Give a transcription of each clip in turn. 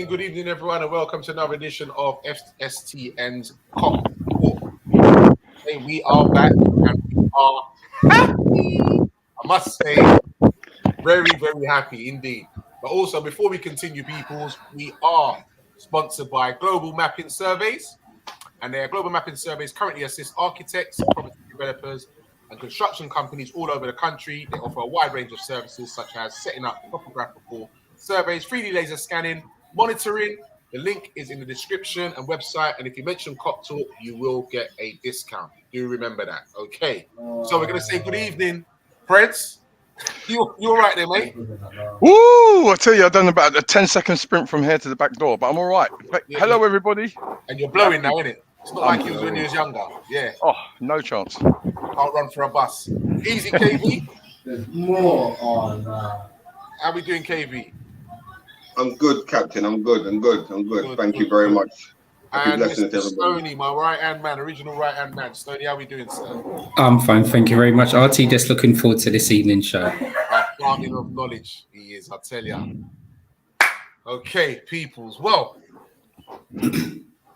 good evening, everyone, and welcome to another edition of FSTN's Cop Talk. Today we are back and we are happy. I must say, very, very happy indeed. But also, before we continue, peoples, we are sponsored by Global Mapping Surveys, and their Global Mapping Surveys currently assist architects, property developers, and construction companies all over the country. They offer a wide range of services such as setting up topographical surveys, 3D laser scanning, monitoring. The link is in the description and website. And if you mention Cop Talk, you will get a discount. Do remember that. Okay. So we're going to say good evening, Preds. You all right there, mate? Woo! I tell you, I've done about a 10-second sprint from here to the back door, but I'm all right. Yeah, hello, everybody. And you're blowing now, isn't it? It's not like you was when you was younger. Yeah. Oh, no chance. Can't run for a bus. Easy, KV. There's more on. How we doing, KV? I'm good, Captain. I'm good. Thank you very much. And Mr. Stoney, my right-hand man, original right-hand man. Stoney, how we doing, sir? I'm fine, thank you very much. RT, just looking forward to this evening show. A fountain of knowledge he is, I tell you. Okay, peoples. Well,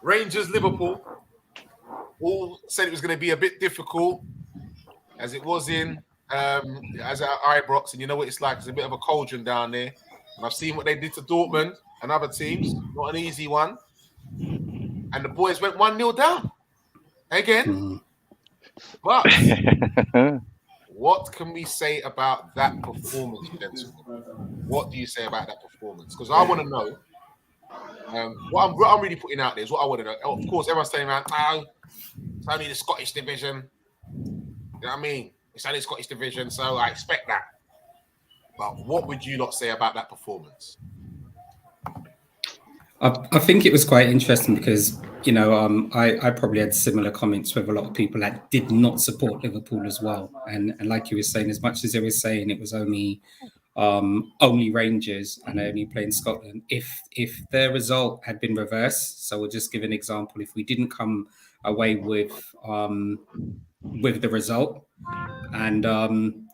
Rangers, Liverpool, all said it was going to be a bit difficult, as it was in as at Ibrox, and you know what it's like. It's a bit of a cauldron down there. And I've seen what they did to Dortmund and other teams. Not an easy one. And the boys went 1-0 down again. But what can we say about that performance, gentlemen? What do you say about that performance? Because I want to know. What I'm really putting out there is what I want to know. Of course, everyone's saying, man, it's only the Scottish division. You know what I mean? It's only the Scottish division, so I expect that. But what would you not say about that performance? I think it was quite interesting because, you know, I probably had similar comments with a lot of people that did not support Liverpool as well. And like you were saying, as much as they were saying it was only Rangers and only playing Scotland, if their result had been reversed, so we'll just give an example, if we didn't come away with the result and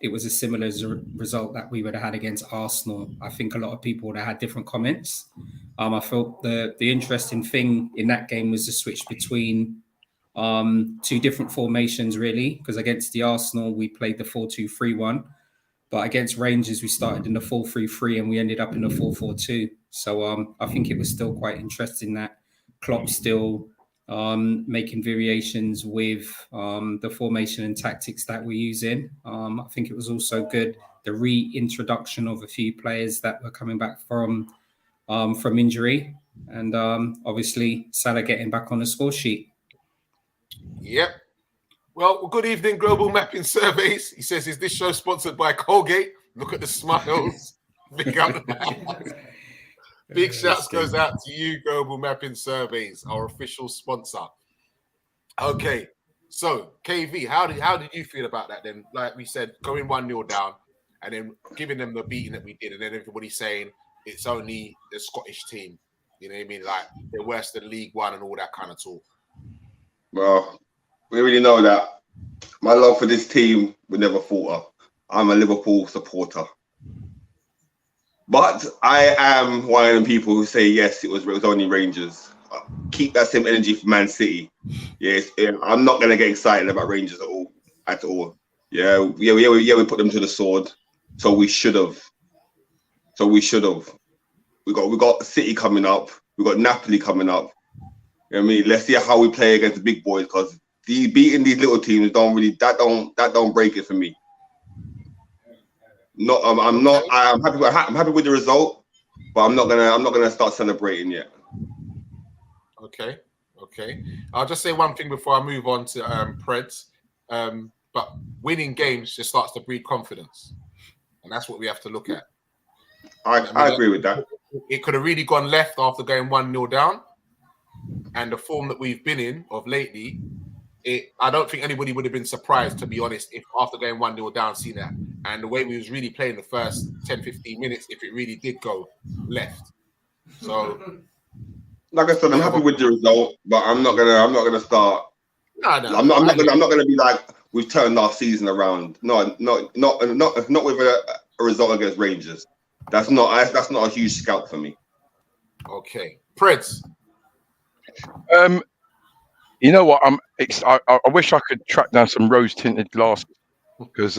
it was a similar result that we would have had against Arsenal, I think a lot of people would have had different comments. I felt the interesting thing in that game was the switch between two different formations, really, because against the Arsenal we played the 4-2-3-1, but against Rangers we started in the 4-3-3 and we ended up in the 4-4-2. So I think it was still quite interesting that Klopp still making variations with the formation and tactics that we're using. I think it was also good, the reintroduction of a few players that were coming back from injury, and obviously Salah getting back on the score sheet. Yep. Well, good evening, Global Mapping Surveys. He says, is this show sponsored by Colgate? Look at the smiles. Big shouts goes out to you, Global Mapping Surveys, our official sponsor. Okay, so KV, how did you feel about that then? Like we said, going 1-0 down and then giving them the beating that we did, and then everybody saying it's only the Scottish team. You know what I mean? Like they're worse than League One and all that kind of talk. Well, we already know that my love for this team would never falter. I'm a Liverpool supporter. But I am one of the people who say, yes, it was only Rangers. Keep that same energy for Man City. Yes, I'm not going to get excited about Rangers at all. Yeah, we put them to the sword. So we should have. We got City coming up. We got Napoli coming up. You know what I mean? Let's see how we play against the big boys, because beating these little teams don't break it for me. I'm happy with the result, but I'm not gonna start celebrating yet. Okay. I'll just say one thing before I move on to Preds. But winning games just starts to breed confidence, and that's what we have to look at. I agree with that. It could have really gone left after going 1-0 down, and the form that we've been in of lately, I don't think anybody would have been surprised, to be honest, if after going 1-0 down, seeing that. And the way we was really playing the first 10-15 minutes, if it really did go left. So, like I said, I'm happy with the result, but I'm not gonna start. No. I'm not gonna be like we've turned our season around. No, not with a result against Rangers. That's not a huge scalp for me. Okay, Prince. You know what? I wish I could track down some rose tinted glasses because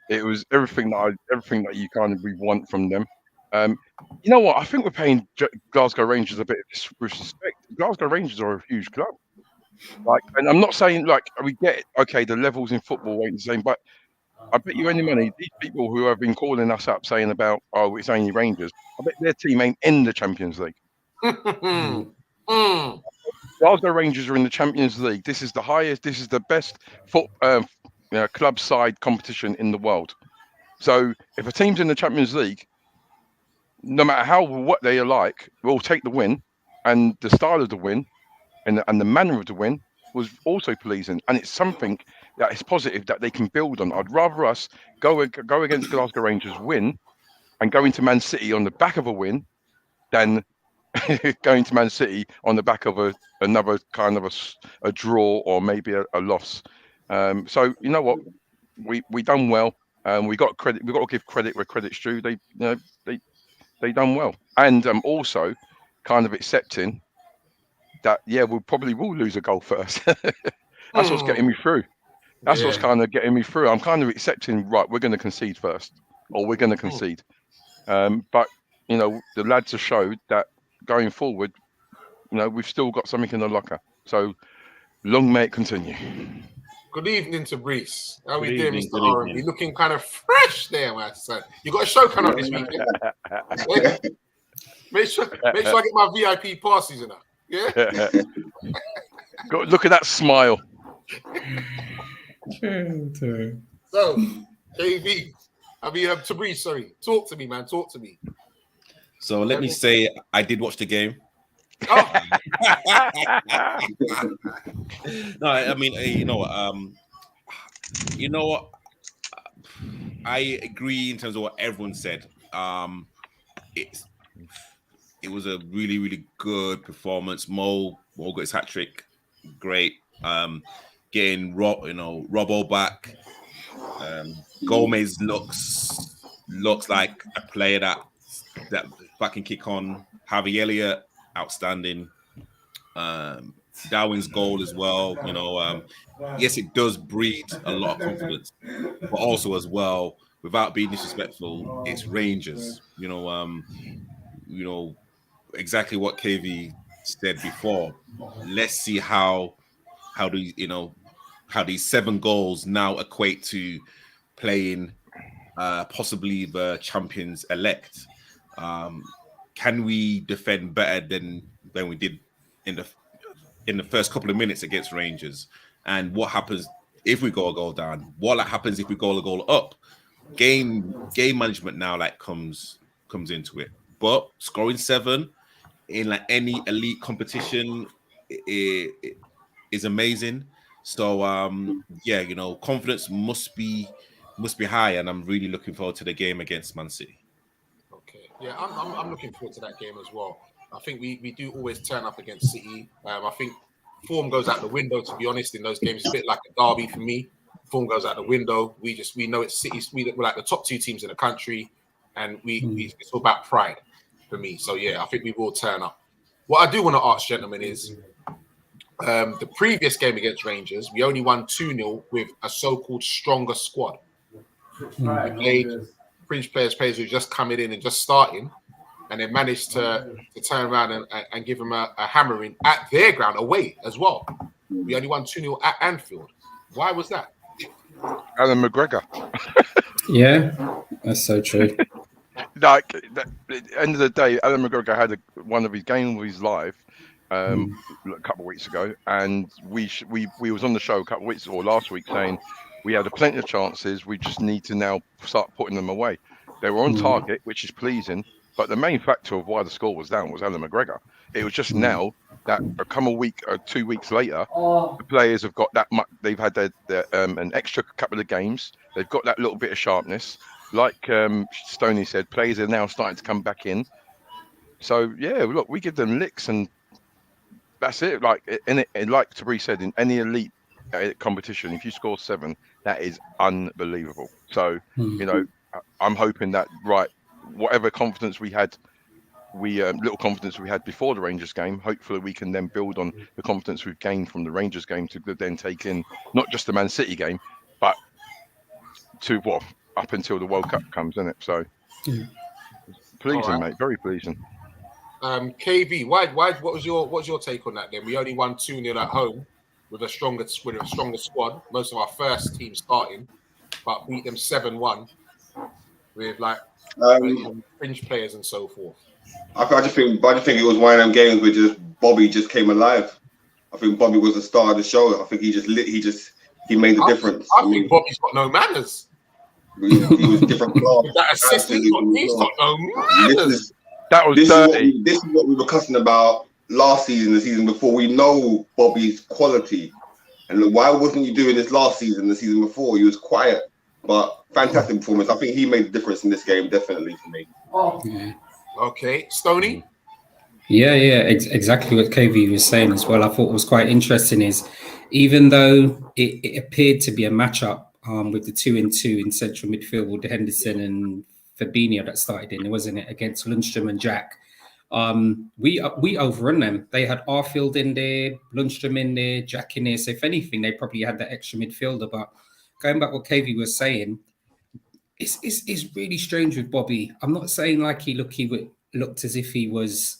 it was everything that you kind of we want from them. You know what? I think we're paying Glasgow Rangers a bit of disrespect. Glasgow Rangers are a huge club. Like, and I'm not saying like we get it. Okay, the levels in football ain't the same, but I bet you any money these people who have been calling us up saying about it's only Rangers. I bet their team ain't in the Champions League. Glasgow Rangers are in the Champions League. This is the highest. This is the best club side competition in the world. So if a team's in the Champions League, no matter what they are like, we'll take the win, and the style of the win, and the manner of the win was also pleasing, and it's something that is positive that they can build on. I'd rather us go against Glasgow Rangers, win, and go into Man City on the back of a win, than going to Man City on the back of another kind of a draw or maybe a loss. So you know what, we done well. We got credit. We got to give credit where credit's due. They done well, and also kind of accepting that we probably will lose a goal first. That's what's getting me through. That's what's kind of getting me through. I'm kind of accepting, right, we're going to concede first, or we're going to concede. But you know, the lads have showed that going forward, you know, we've still got something in the locker. So long may it continue. Good evening to Brees. How are we doing, Mr. R&B? Looking kind of fresh there, my son. You got a show coming up this weekend. Make sure I get my VIP passes and that. Yeah. Look at that smile. So, KV, Tabriz, sorry. Talk to me, man. Talk to me. So let me say, I did watch the game. Oh. No, I mean, you know what? I agree in terms of what everyone said. It was a really, really good performance. Mo got his hat-trick, great. Getting Robbo back. Gomez looks like a player that can kick on. Harvey Elliott, outstanding. Darwin's goal as well. You know, yes, it does breed a lot of confidence, but also as well, without being disrespectful, it's Rangers. You know exactly what KV said before. Let's see how these 7 goals now equate to playing possibly the champions elect. Can we defend better than we did in the first couple of minutes against Rangers? And what happens if we go a goal down? What happens if we go a goal up? Game management now comes into it. But scoring 7 in any elite competition is amazing. So confidence must be high, and I'm really looking forward to the game against Man City. Okay, yeah, I'm looking forward to that game as well. I think we do always turn up against City. I think form goes out the window, to be honest, in those games. It's a bit like a derby for me. Form goes out the window. We know it's City. We're like the top 2 teams in the country, and it's all about pride for me. So yeah, I think we will turn up. What I do want to ask, gentlemen, is the previous game against Rangers, we only won 2-0 with a so-called stronger squad. We played Fringe players who just coming in and just starting, and they managed to turn around and give them a hammering at their ground away as well. We only won 2-0 at Anfield. Why was that? Alan McGregor. Yeah, that's so true. Like, at the end of the day, Alan McGregor had one of his games of his life a couple of weeks ago, and we was on the show a couple of weeks or last week saying we had plenty of chances. We just need to now start putting them away. They were on target, which is pleasing, but the main factor of why the score was down was Alan McGregor. It was just now that a 2 weeks later, the players have got that much. They've had an extra couple of games. They've got that little bit of sharpness. Like Stoney said, players are now starting to come back in. So yeah, look, we give them licks, and that's it. Like like Tabri said, in any elite competition, if you score 7, that is unbelievable. So you know, I'm hoping that whatever confidence we had little confidence we had before the Rangers game. Hopefully, we can then build on the confidence we've gained from the Rangers game to then take in not just the Man City game, but to up until the World Cup comes, isn't it? So pleasing, mate, very pleasing. KV, what was your take on that? Then we only won 2-0 at home with a stronger squad. Most of our first team starting, but beat them 7-1 with like fringe players and so forth. I just think it was one of them games where Bobby just came alive. I think Bobby was the star of the show. I think he made the difference. I think Bobby's got no manners. He was different. That assist, he's got no manners. This is what we were cussing about last season, the season before. We know Bobby's quality. And why wasn't you doing this last season, the season before? He was quiet, but fantastic performance. I think he made the difference in this game, definitely, for me. Yeah. Okay. Stoney? Yeah, exactly what KV was saying as well. I thought was quite interesting is even though it appeared to be a matchup with the 2-2 in central midfield with Henderson and Fabinho that started in, wasn't it, against Lundstrom and Jack? We overrun them. They had Arfield in there, Lundstrom in there, Jack in there. So if anything, they probably had that extra midfielder. But going back what KV was saying, it's really strange with Bobby. I'm not saying like he looked as if he was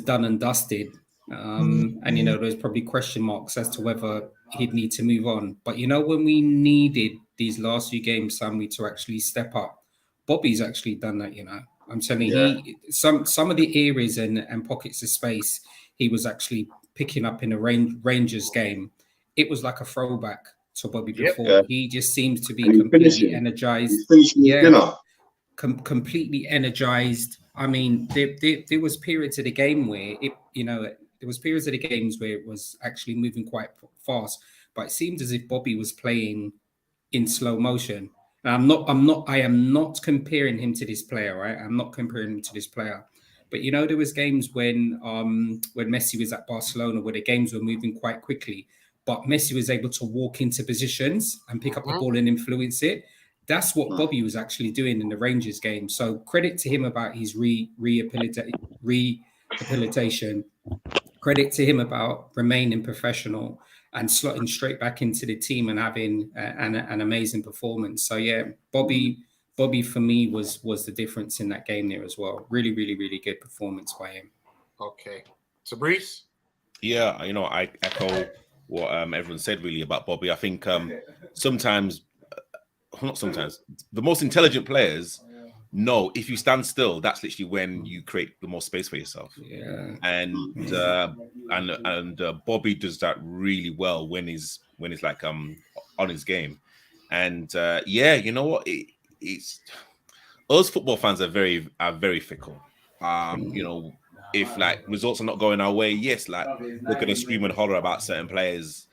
done and dusted. And there's probably question marks as to whether he'd need to move on. But when we needed these last few games, Sammy, to actually step up, Bobby's actually done that. I'm telling you, some of the areas and pockets of space he was actually picking up in a Rangers game. It was like a throwback to Bobby before. Yeah. He just seems to be completely energized. Completely energized. I mean, there was periods of the game where there was periods of the games where it was actually moving quite fast, but it seemed as if Bobby was playing in slow motion. I am not comparing him to this player, right? I'm not comparing him to this player. But there was games when Messi was at Barcelona where the games were moving quite quickly, but Messi was able to walk into positions and pick up the ball and influence it. That's what Bobby was actually doing in the Rangers game. So credit to him about his rehabilitation. Credit to him about remaining professional and slotting straight back into the team and having an amazing performance. So yeah, Bobby for me was the difference in that game there as well. Really, really, really good performance by him. Okay, so Brees? Yeah, I echo what everyone said really about Bobby. I think not sometimes, the most intelligent players know if you stand still, that's literally when you create the most space for yourself. Yeah. And Bobby does that really well when he's like on his game. And you know what? It's us football fans are very fickle. If like results are not going our way, yes, like we're gonna scream and holler about certain players.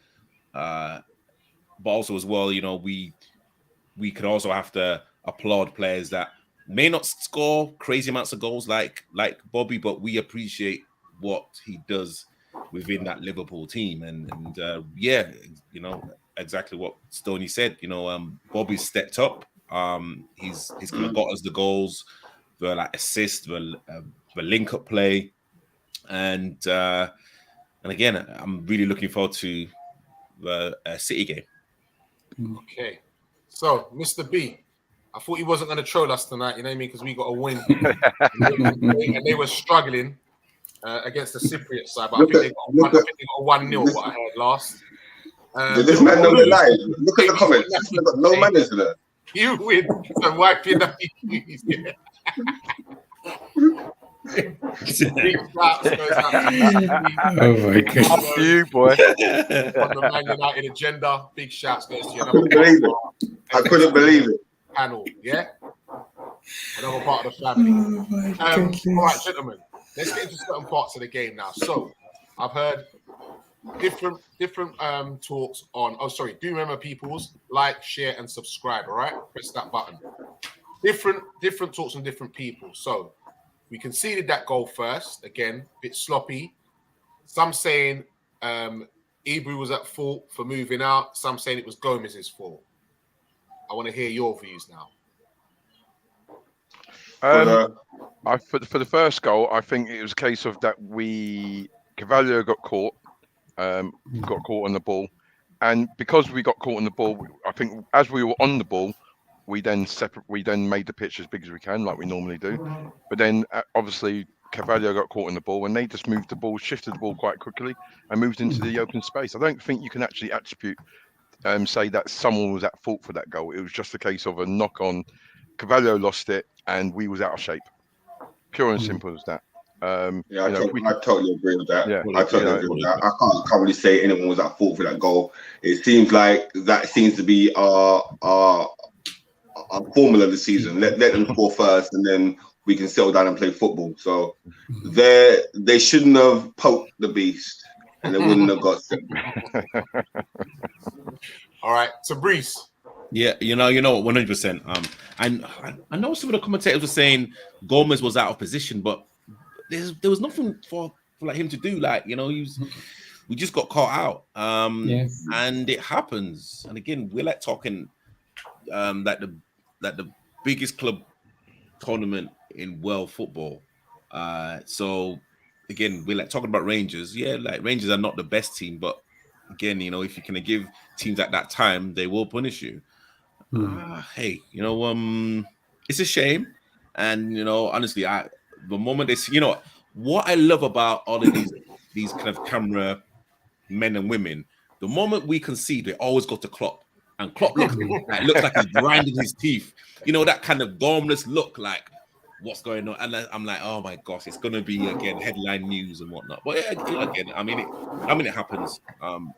But also as well, we could also have to applaud players that may not score crazy amounts of goals like Bobby, but we appreciate what he does within that Liverpool team. And exactly what Stoney said. Bobby stepped up. He's kind of got us the goals, the like assist, the link up play, and again, I'm really looking forward to the City game. Okay. So, Mr. B, I thought he wasn't going to troll us tonight, you know what I mean? Because we got a win. and they were struggling against the Cypriot side. But I think they got a 1-0, what I heard last. Did this man know the lie? Look at the comments. This man got no manners in there. You win and wipe your nappies. Big slaps goes out to Oh my God. Up to you, boy. on the Man United agenda. Big shouts goes to you. I couldn't believe it. Panel, yeah? Another part of the family. All right, gentlemen, let's get into certain parts of the game now. So, I've heard different talks on. Oh, sorry. Do remember, peoples, like, share, and subscribe. All right, press that button. Different talks on different people. So, we conceded that goal first. Again, a bit sloppy. Some saying Ibrox was at fault for moving out. Some saying it was Gomez's fault. I want to hear your views now. For the first goal, I think it was a case of that Carvalho got caught on the ball, and because we got caught on the ball, I think as we were on the ball, we then made the pitch as big as we can, like we normally do. But then obviously Carvalho got caught in the ball, and they just shifted the ball quite quickly, and moved into the open space. I don't think you can actually attribute, say that someone was at fault for that goal. It was just a case of a knock on. Carvalho lost it, and we was out of shape. Pure and simple as that. I totally agree with that. Yeah, I totally agree with that. I can't really say anyone was at fault for that goal. It seems like that seems to be our formula this season. Let them score first, and then we can settle down and play football. So they shouldn't have poked the beast, and they wouldn't have got sick. All right, so Brees. Yeah, you know, 100%. And I know some of the commentators were saying Gomez was out of position, but there was nothing for like him to do. Like, you know, we just got caught out. And it happens. And again, we're like talking like the biggest club tournament in world football. So again, we're like talking about Rangers. Yeah, like Rangers are not the best team, but again, you know, if you can give teams at that time, they will punish you. Hey, you know, it's a shame, and you know, honestly, the moment they see, you know, what I love about all of these kind of camera men and women, the moment we concede, they always go to Klopp, and Klopp looks like he's grinding his teeth, you know, that kind of gormless look, like what's going on, and I'm like, oh my gosh, it's gonna be again headline news and whatnot. But yeah, again, I mean, it happens.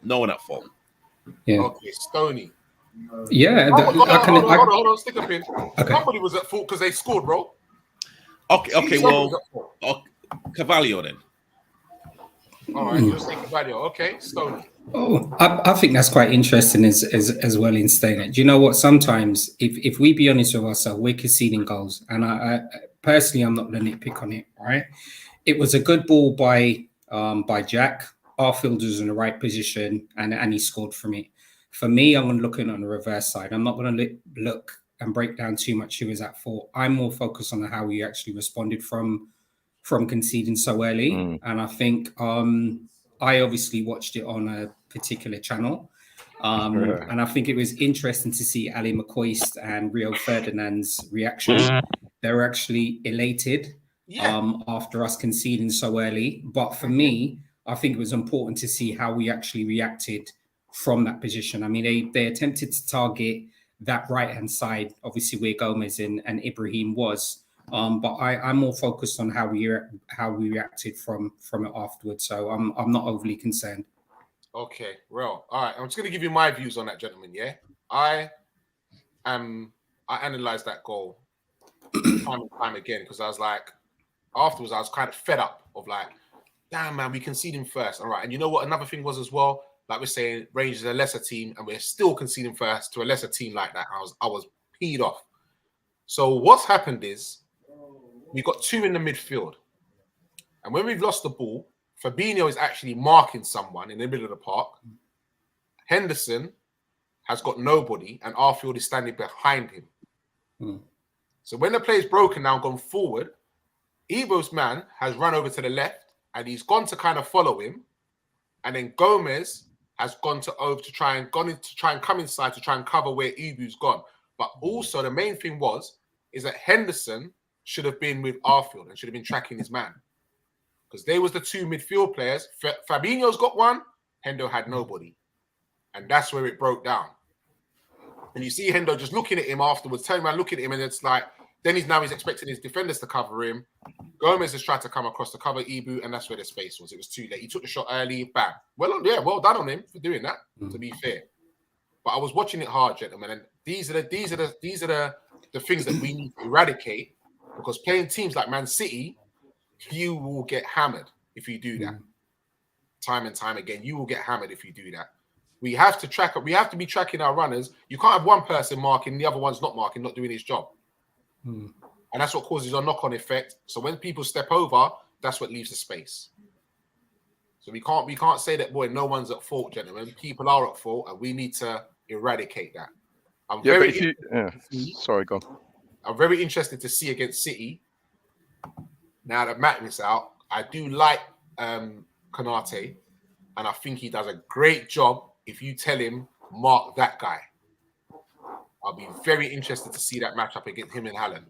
No one at fault. Yeah. Okay, Stoney. Yeah, hold on, stick a pin. Okay. Somebody was at fault because they scored, bro. Okay, well, Carvalho then. All right, you'll say Carvalho. Okay, Stoney. Oh, I think that's quite interesting as well in staying it. Do you know what? Sometimes, if we be honest with ourselves, we're conceding goals, and I personally, I'm not going to nitpick on it. Right? It was a good ball by Jack. Arfield was in the right position, and he scored from it. For me, I'm going to look at it on the reverse side. I'm not going to look and break down too much who was at fault. I'm more focused on how we actually responded from conceding so early. And I think I obviously watched it on a particular channel. And I think it was interesting to see Ali McCoist and Rio Ferdinand's reaction. They were actually elated after us conceding so early. But for me, I think it was important to see how we actually reacted from that position. I mean, they attempted to target that right-hand side, obviously where Gomez and Ibrahim was. But I'm more focused on how we reacted from it afterwards. So I'm not overly concerned. Okay, well, all right. I'm just going to give you my views on that, gentlemen. Yeah, I analyzed that goal time and time again because I was like, afterwards I was kind of fed up of like, damn man, we conceding first. All right, and you know what? Another thing was as well. Like we're saying, Rangers are a lesser team, and we're still conceding first to a lesser team like that. I was peed off. So what's happened is we've got two in the midfield, and when we've lost the ball, Fabinho is actually marking someone in the middle of the park. Henderson has got nobody, and Arfield is standing behind him. So when the play is broken now, gone forward, Ebo's man has run over to the left, and he's gone to kind of follow him, and then Gomez has gone to try and come inside to try and cover where Ibu's gone. But also the main thing is that Henderson should have been with Arfield and should have been tracking his man. Because they was the two midfield players. Fabinho's got one, Hendo had nobody. And that's where it broke down. And you see Hendo just looking at him afterwards, turning around, looking at him, and it's like, then he's expecting his defenders to cover him. Gomez has tried to come across to cover Ibu, and that's where the space was. It was too late. He took the shot early, bam. Well done on him for doing that, to be fair. But I was watching it hard, gentlemen, and these are the things that we need to eradicate, because playing teams like Man City, you will get hammered if you do that. Time and time again, you will get hammered if you do that. We have to be tracking our runners. You can't have one person marking, the other one's not marking, not doing his job. And that's what causes a knock-on effect. So when people step over, that's what leaves the space. So we can't say that, boy, no one's at fault, gentlemen. People are at fault, and we need to eradicate that. Sorry, go on. I'm very interested to see against City. Now that Matt is out, I do like Konate, and I think he does a great job. If you tell him, mark that guy, I'll be very interested to see that matchup against him and Haaland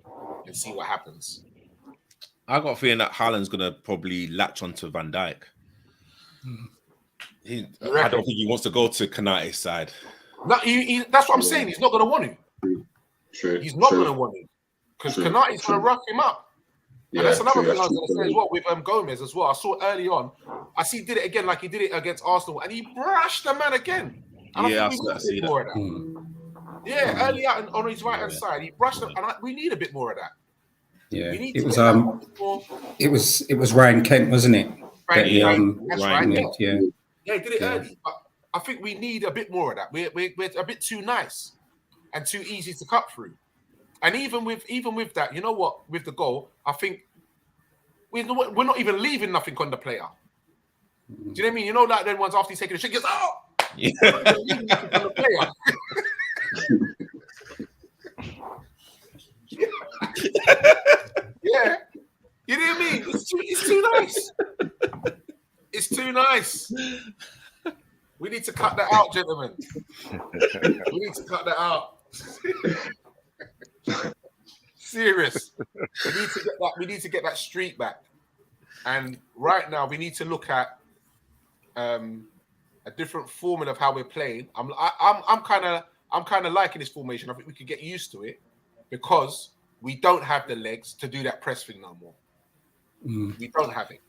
and see what happens. I got a feeling that Haaland's gonna probably latch onto Van Dijk. I don't think he wants to go to Kanate's side. No, that's what I'm saying. He's not going to want to. True. He's not going to want to because Kanate's going to rough him up. And that's another thing I was going to say as well with Gomez as well. I saw early on. I see he did it again like he did it against Arsenal, and he brushed the man again. And Yeah, I think we need more of that. Yeah, early out on his right hand side, he brushed him, and we need a bit more of that. Yeah, it was Ryan Kent, wasn't it? That's Ryan Kent, yeah. Yeah, he did it early. But I think we need a bit more of that. We're a bit too nice and too easy to cut through. And even with that, you know what? With the goal, I think we're not even leaving nothing on the player. Do you know what I mean? You know, like then ones after he's taking a shit, he goes, oh! Yeah. On the player. Yeah. You know what I mean? It's too nice. It's too nice. We need to cut that out, gentlemen. We need to cut that out. Serious. We need to get that streak back. And right now, we need to look at a different formula of how we're playing. I'm kind of liking this formation. I think we could get used to it because we don't have the legs to do that press thing no more. We don't have it.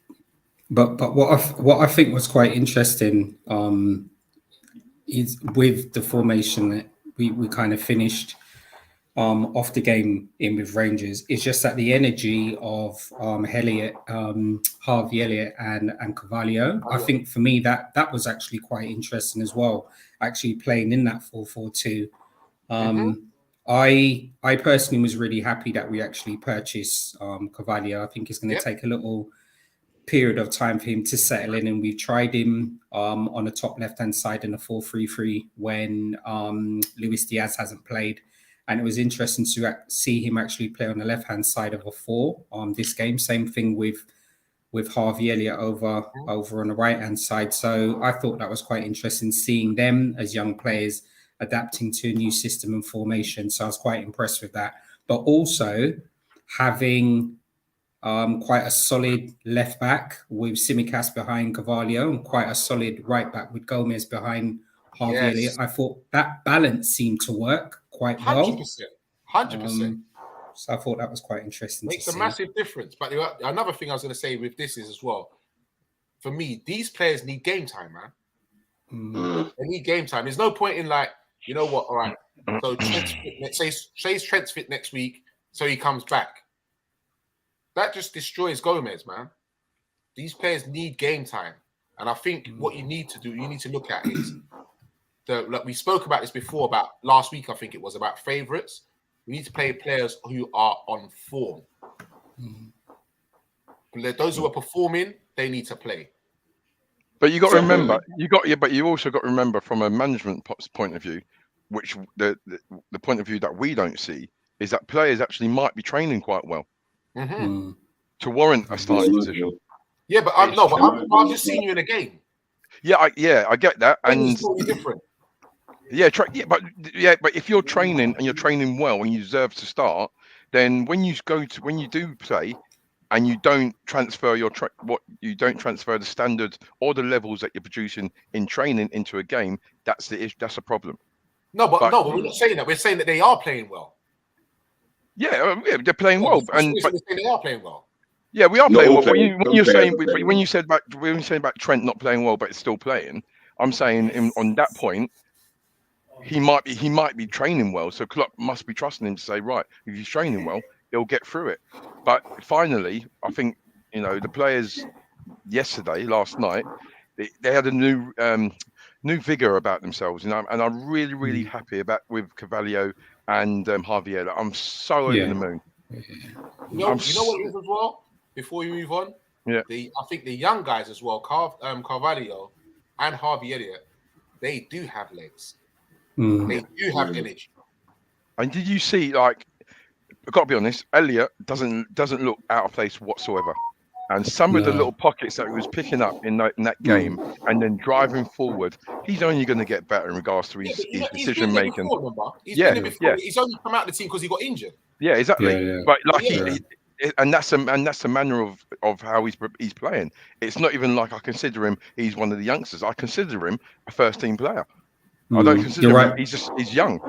But what I think was quite interesting is with the formation that we kind of finished off the game in with Rangers. It's just that the energy of Harvey Elliott and Carvalho. I think for me that was actually quite interesting as well. Actually playing in that 4-4-2. I personally was really happy that we actually purchased Carvalho. I think it's going to take a little period of time for him to settle in, and we've tried him on the top left-hand side in a 4-3-3 when Luis Diaz hasn't played, and it was interesting to see him actually play on the left-hand side of a 4 this game. Same thing with Harvey Elliott over on the right-hand side. So I thought that was quite interesting, seeing them as young players adapting to a new system and formation. So I was quite impressed with that. But also having quite a solid left back with Tsimikas behind Carvalho and quite a solid right back with Gomez behind Harvey Elliott. I thought that balance seemed to work quite well. 100%. So I thought that was quite interesting. Makes a massive difference. But another thing I was going to say with this is as well, for me, these players need game time, man. They need game time. There's no point in like, you know what? All right. So Trent's fit next week, so he comes back. That just destroys Gomez, man. These players need game time. And I think what you need to do, you need to look at is like we spoke about this before, about last week, I think it was about favourites. We need to play players who are on form. Those who are performing, they need to play. But you got to remember, but you also got to remember from a management point of view, which the point of view that we don't see is that players actually might be training quite well to warrant a starting position. Yeah, but I'm just seeing you in a game. Yeah, I get that, and it's totally different. But if you're training and you're training well and you deserve to start, then when you do play, and you don't transfer the standards or the levels that you're producing in training into a game, that's the issue. That's a problem. But we're not saying that. We're saying that they are playing well. Yeah, they're playing well, but they are playing well. Yeah, we are playing well. When you said about Trent not playing well, but it's still playing, I'm saying on that point, he might be training well. So Klopp must be trusting him to say, right, if he's training well, he'll get through it. But finally, I think the players last night, they had a new vigor about themselves, and I'm really, really happy with Carvalho and Harvey Elliott. I'm so over the moon. You know what it is as well? Before you move on, I think the young guys as well, Carvalho and Harvey Elliott, they do have legs. They do have energy. And did you see, like, I've got to be honest, Elliot doesn't look out of place whatsoever. And some of the little pockets that he was picking up in that game and then driving forward, he's only going to get better in regards to his decision making. He's been there before. He's only come out of the team because he got injured. Yeah, exactly. But like and that's the manner of how he's playing. It's not even like I consider him. He's one of the youngsters. I consider him a first team player. I don't consider him. He's young.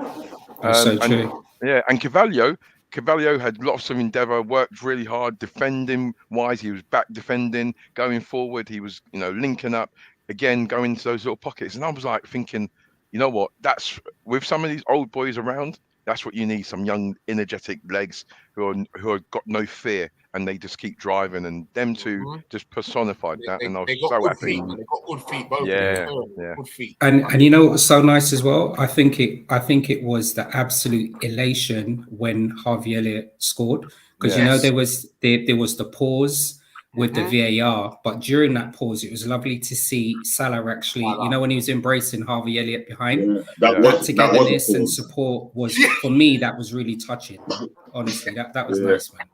So true. And Carvalho had lots of endeavour, worked really hard, defending wise. He was back defending, going forward. He was, linking up again, going into those little pockets. And I was like thinking, you know what? That's with some of these old boys around. That's what you need. Some young, energetic legs who have got no fear and they just keep driving. And them two just personified that. And I was so happy. They got good feet, both. Yeah. Good feet. And you know what's so nice as well? I think it was the absolute elation when Harvey Elliott scored, because there was the pause with the VAR, but during that pause, it was lovely to see Salah actually, when he was embracing Harvey Elliott behind, that togetherness and support was, for me, that was really touching. Honestly, that was nice, man.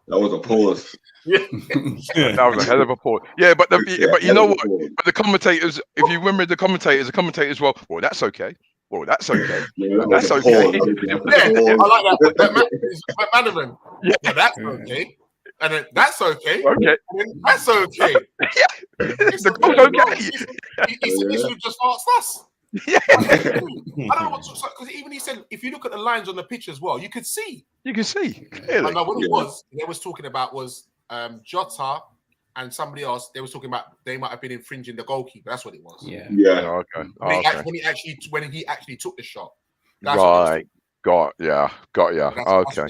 That was a pause. That was a hell of a pause. Yeah, but you know what? But the commentators, if you remember the commentators, well, that's okay. Well, that's okay. That's okay. I like that. McManaman. Yeah, that's okay. And then that's okay. Okay. And that's okay. The goal's okay. He should have just asked us. Yeah. I don't know what to, because even he said, if you look at the lines on the pitch as well, you could see. You can see clearly. And what they was talking about was Jota and somebody else. They was talking about they might have been infringing the goalkeeper. That's what it was. Yeah. Yeah. Okay. When he actually took the shot. Right. Got ya. Okay.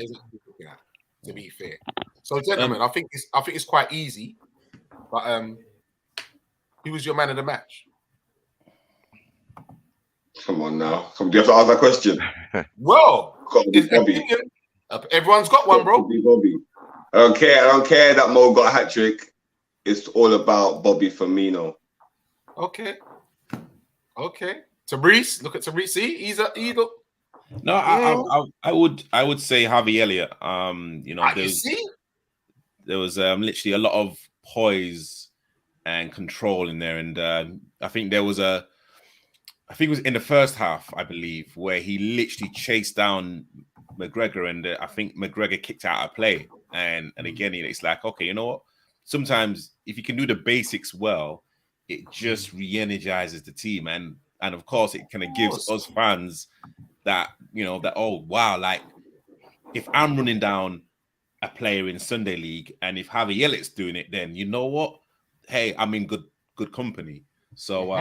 To be fair. So, gentlemen, I think it's quite easy. But who was your man of the match? Come on now. Do you have to ask that question? Well, everyone's got one, bro. Okay, I don't care that Mo got a hat-trick. It's all about Bobby Firmino. Okay. Tabrice, look at Tabrice. See, he's either. No, I would say Harvey Elliott. There was literally a lot of poise and control in there, and I think it was in the first half, I believe, where he literally chased down McGregor, and I think McGregor kicked out a play, and again, it's like, okay, you know what? Sometimes if you can do the basics well, it just re-energizes the team, and of course, it kind of gives us fans that, oh wow, like if I'm running down a player in Sunday League, and if Harvey Elliott's doing it, then you know what? Hey, I'm in good company. So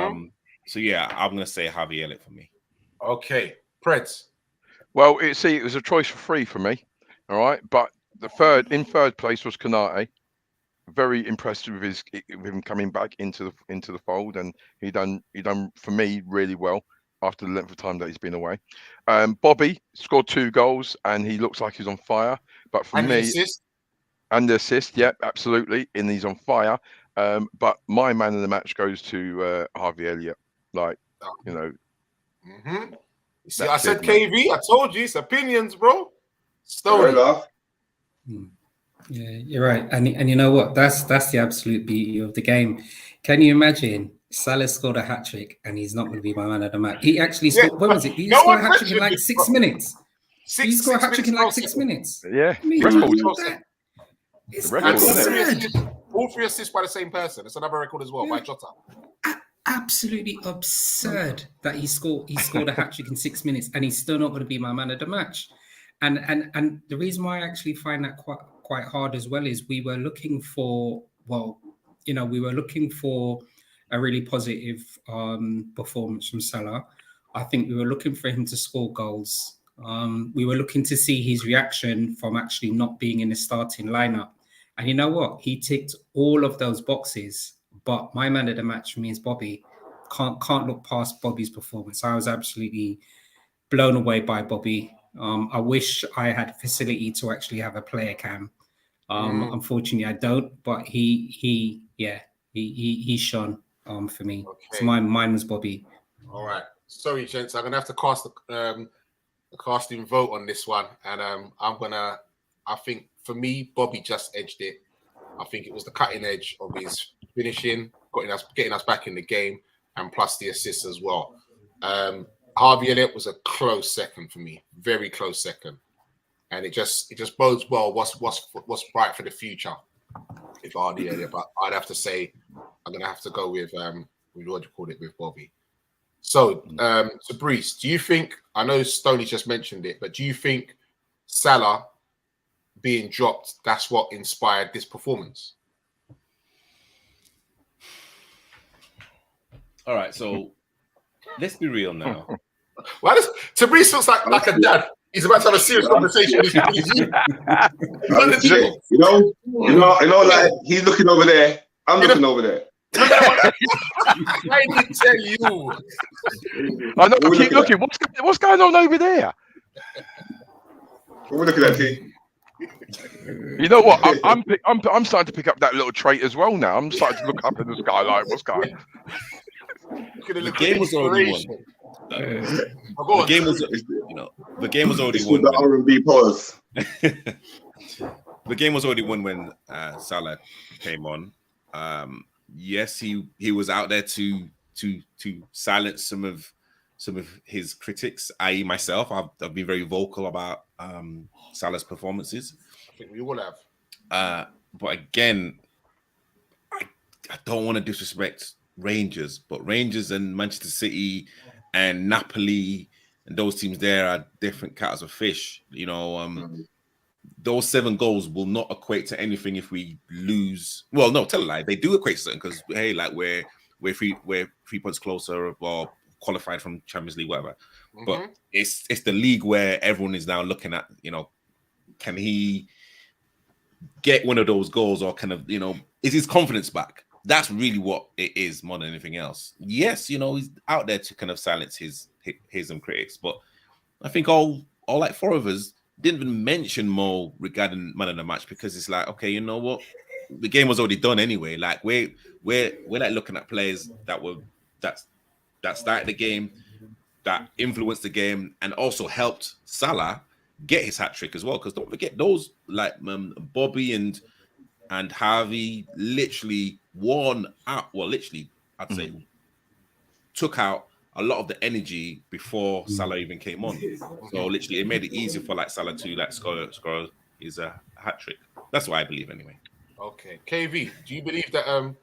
so yeah, I'm gonna say Harvey Elliott for me. Okay, Preds. Well, it was a choice for three for me. All right, but in third place was Konate. Very impressed with him coming back into the fold, and he done for me really well after the length of time that he's been away. Bobby scored 2 goals, and he looks like he's on fire. But for me, the assist, yeah, absolutely, and he's on fire. But my man of the match goes to Harvey Elliott. See, I said KV. I told you, it's opinions, bro. Story. Yeah, you're right, and you know what? That's the absolute beauty of the game. Can you imagine Salah scored a hat trick and he's not going to be my man of the match? He actually scored. When was it? He scored a hat trick in like 6 minutes. He scored a hat trick in like 6 minutes. Yeah, it's absurd. All 3 assists by the same person. It's another record as well by Jota. Absolutely absurd that he scored a hat trick in 6 minutes and he's still not going to be my man of the match. And the reason why I actually find that quite hard as well is we were looking for a really positive performance from Salah. I think we were looking for him to score goals. We were looking to see his reaction from actually not being in the starting lineup. And you know what? He ticked all of those boxes. But my man of the match for me is Bobby. Can't look past Bobby's performance. I was absolutely blown away by Bobby. I wish I had facility to actually have a player cam. Unfortunately, I don't. But he shone for me. Okay. So mine was Bobby. All right. Sorry, gents. I'm gonna have to cast the a casting vote on this one, and I think for me, Bobby just edged it. I think it was the cutting edge of his finishing, getting us back in the game, and plus the assists as well. Harvey Elliott was a close second for me, very close second, and it just bodes well. What's bright for the future? If Harvey Elliott, but I'd have to say I'm gonna have to go with what you called it, with Bobby. So, Brees, do you think? I know Stoney just mentioned it, but do you think Salah being dropped, that's what inspired this performance? All right, so let's be real now. Why does Brees looks like a dad? He's about to have a serious conversation with you. You know, like he's looking over there. I'm looking over there. I didn't tell you. I know. I keep looking. What's going on over there? What we looking at, T? You know what? I'm starting to pick up that little trait as well now. I'm starting to look up in the sky like, what's going on? The game was already won. The game was already won. The R&B pause. The game was already won when Salah came on. Yes, he was out there to silence some of his critics, i.e. myself. I've been very vocal about Salah's performances. I think we all have. But again, I don't want to disrespect Rangers, but Rangers and Manchester City and Napoli and those teams there are different kettles of fish. You know, those 7 goals will not equate to anything if we lose. Well, no, tell a lie. They do equate to something because hey, like we're 3 points closer or qualified from Champions League, whatever. Mm-hmm. But it's the league where everyone is now looking at, you know, can he get one of those goals or kind of, you know, is his confidence back? That's really what it is more than anything else. Yes, you know, he's out there to kind of silence his critics, but I think all like 4 of us didn't even mention Mo regarding man of the match because it's like, okay, you know what, the game was already done anyway. Like we're like looking at players that started the game, that influenced the game, and also helped Salah get his hat trick as well. Because don't forget those like Bobby and Harvey literally won out. Well, literally, I'd say took out a lot of the energy before Salah even came on. So literally, it made it easier for like Salah to like score his hat trick. That's what I believe, anyway. Okay, KV, do you believe that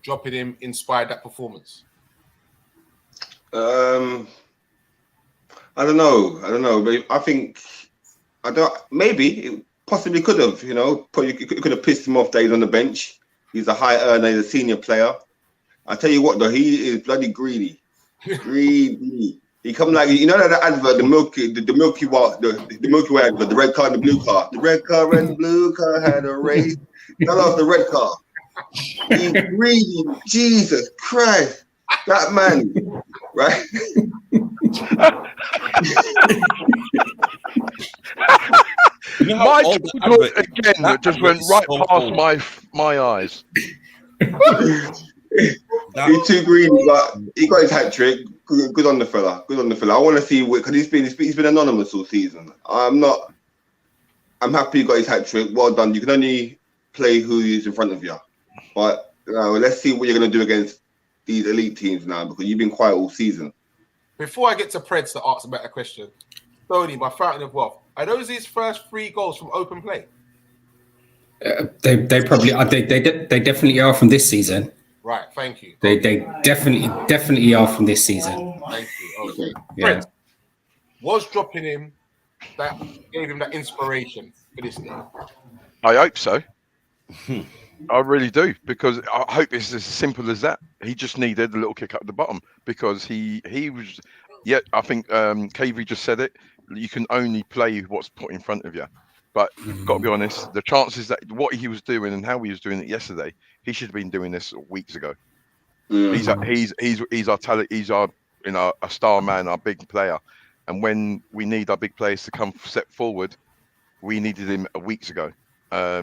dropping him inspired that performance? I don't know, but I think maybe it possibly could have, you know, could have pissed him off that he's on the bench. He's a high earner, he's a senior player. I tell you what though, he is bloody greedy. Greedy. He come like, you know that advert, the Milky Way advert, the red car and the blue car. The red car and the blue car had a race. Fell off the red car. He's greedy. Jesus Christ. That man, right? You know my again just went right past my eyes. He's too greedy, but he got his hat trick. Good on the fella. I want to see because he's been anonymous all season. I'm happy he got his hat trick. Well done. You can only play who is in front of you, but let's see what you're going to do against these elite teams now, because you've been quiet all season. Before I get to Preds to ask about a question, Tony, my fountain of wealth, are those his first 3 goals from open play? They probably are. They definitely are from this season. Right, thank you. They definitely are from this season. Thank you. Okay. Yeah. Preds, was dropping him that gave him that inspiration for this game? I hope so. I really do, because I hope it's as simple as that. He just needed a little kick up the bottom, because he was. Yeah, I think KV just said it. You can only play what's put in front of you. But got to be honest, the chances that what he was doing and how he was doing it yesterday, he should have been doing this weeks ago. He's our talent. He's our a star man, our big player. And when we need our big players to come step forward, we needed him weeks ago.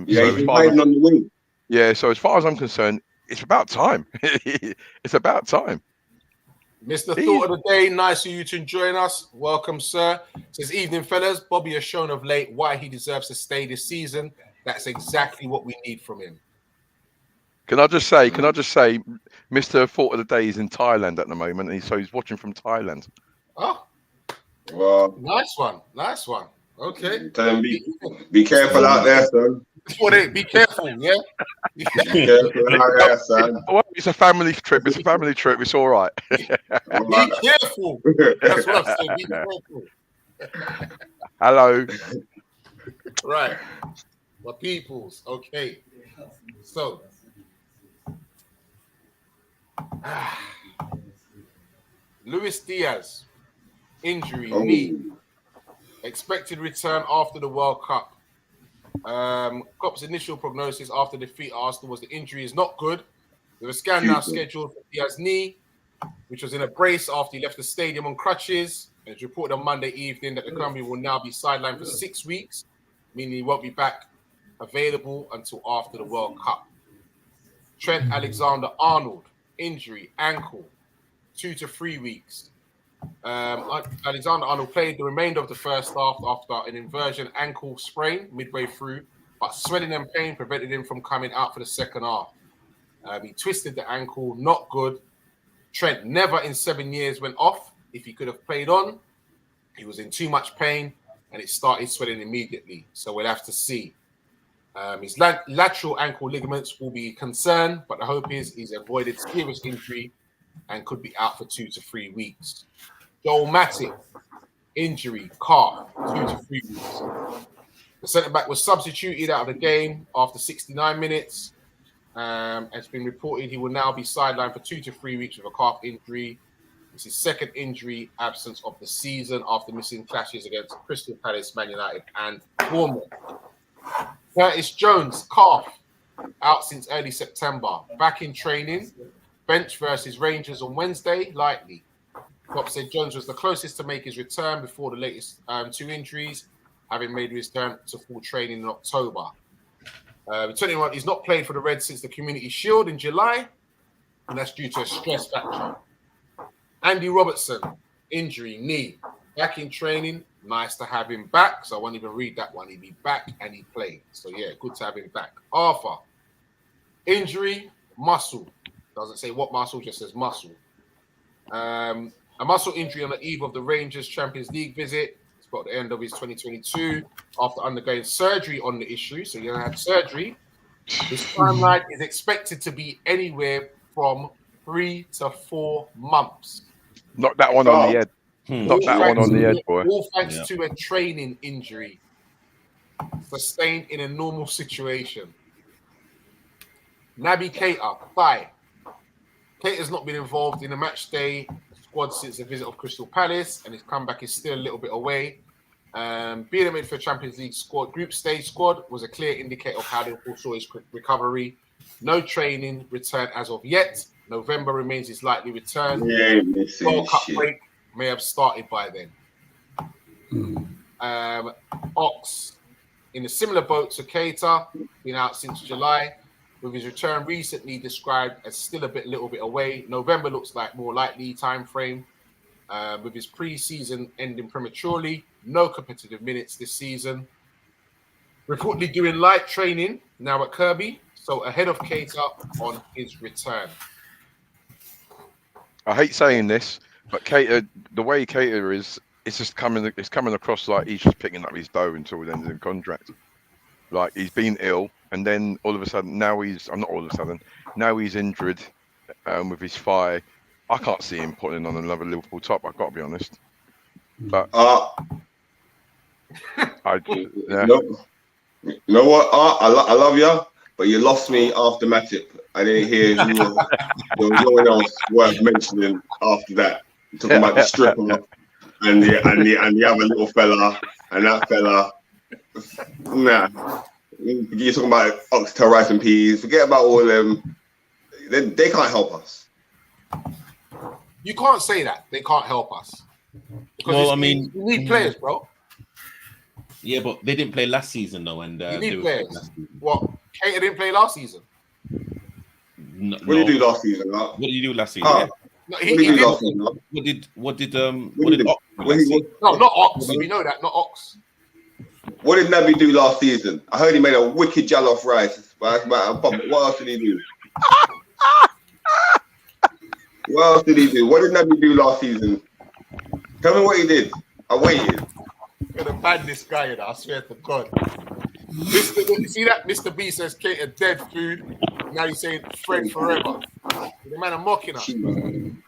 He's hiding on the wing. Yeah, so as far as I'm concerned, it's about time. It's about time. Mr. Thought of the Day, nice of you to join us. Welcome, sir. Says, evening, fellas. Bobby has shown of late why he deserves to stay this season. That's exactly what we need from him. Can I just say, Mr. Thought of the Day is in Thailand at the moment, and so he's watching from Thailand. Oh, Well, nice one. Okay. tell him be careful out there, son. Be careful, yeah? Be careful out there, son. Well, it's a family trip. It's all right. Be careful. That's what I'm saying. Be careful. Hello. Right. My peoples. Okay. So. Luis Diaz. Injury, knee. Expected return after the World Cup. Klopp's initial prognosis after defeat at Arsenal was the injury is not good. With a scan now scheduled for Diaz's knee, which was in a brace after he left the stadium on crutches. And it's reported on Monday evening that the Colombian will now be sidelined for 6 weeks, meaning he won't be back available until after the World Cup. Trent Alexander-Arnold, injury, ankle, 2 to 3 weeks. Alexander-Arnold played the remainder of the first half after an inversion ankle sprain midway through, but swelling and pain prevented him from coming out for the second half. He twisted the ankle, not good. Trent never in 7 years went off. If he could have played on, he was in too much pain and it started swelling immediately. So we'll have to see. His lateral ankle ligaments will be concerned, but the hope is he's avoided serious injury and could be out for 2 to 3 weeks. Joel Matip, injury, calf, 2 to 3 weeks. The centre-back was substituted out of the game after 69 minutes. It's been reported he will now be sidelined for 2 to 3 weeks with a calf injury. It's his second injury absence of the season after missing clashes against Crystal Palace, Man United and Bournemouth. Curtis Jones, calf, out since early September. Back in training. Bench versus Rangers on Wednesday, likely. Klopp said Jones was the closest to make his return before the latest 2 injuries, having made his return to full training in October. 21, he's not played for the Reds since the Community Shield in July, and that's due to a stress fracture. Andy Robertson, injury, knee, back in training. Nice to have him back, so I won't even read that one. He'd be back and he played. So, yeah, good to have him back. Arthur, injury, muscle. Doesn't say what muscle, just says muscle. A muscle injury on the eve of the Rangers Champions League visit. It's about the end of his 2022 after undergoing surgery on the issue. So you're going to have surgery. His timeline is expected to be anywhere from 3 to 4 months. Knock that one on the head. Knock that one on the head, boy. All thanks to a training injury sustained in a normal situation. Naby Keita, thigh. Keita's not been involved in a match day squad since the visit of Crystal Palace, and his comeback is still a little bit away. Being admitted for Champions League squad, group stage squad was a clear indicator of how Liverpool saw his recovery. No training return as of yet. November remains his likely return. World Cup break may have started by then. Ox, in a similar boat to Keita, been out since July, with his return recently described as still a little bit away. November looks like more likely time frame. With his pre-season ending prematurely, no competitive minutes this season. Reportedly doing light training now at Kirby, so ahead of Keita on his return. I hate saying this, but Keita, the way Keita is, it's coming across like he's just picking up his dough until the end of the contract. Like he's been ill, and then all of a sudden now he's injured with his thigh. I can't see him putting on another Liverpool top. I've got to be honest. But You know what? I love you, but you lost me after Matip. I didn't hear there was no one else worth mentioning after that. You're talking about the stripper and the other little fella and that fella. Nah. You're talking about oxtail rice and peas. Forget about all of them. They can't help us. You can't say that. They can't help us. Because we need players, bro. Yeah, but they didn't play last season, though. And you need players. What? Keita didn't play last season? What did you do last season? What did you do last season? No, What did he do did. last season? What did What Ox did he- No, not Ox. We know that, not Ox. What did Naby do last season? I heard he made a wicked jollof rice. But what else did he do? What else did he do? What did Naby do last season? Tell me what he did. I waited. I'm gonna ban this guy, you know, I swear to God. You see that? Mr. B says cater dead food. Now he's saying Fred forever. The man are mocking us. Mocking.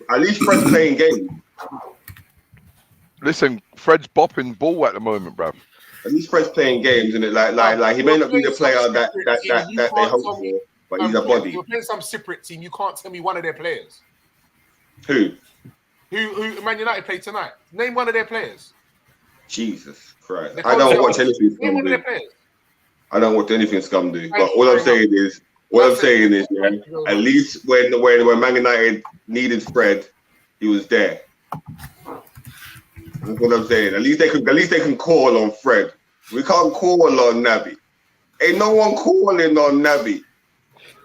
At least Fred's playing games. Listen, Fred's bopping ball at the moment, bruv. At least Fred's playing games, and like he may not be the player that they hope for, but he's a body. You're playing some separate team. You can't tell me one of their players. Who Man United played tonight? Name one of their players. Jesus Christ! I don't watch anything Name one Scum of their do. players. I don't watch anything Scum do. But Thank all you I'm very saying is, yeah, at least when Man United needed Fred, he was there. That's what I'm saying. At least they can call on Fred. We can't call on Naby. Ain't no one calling on Naby.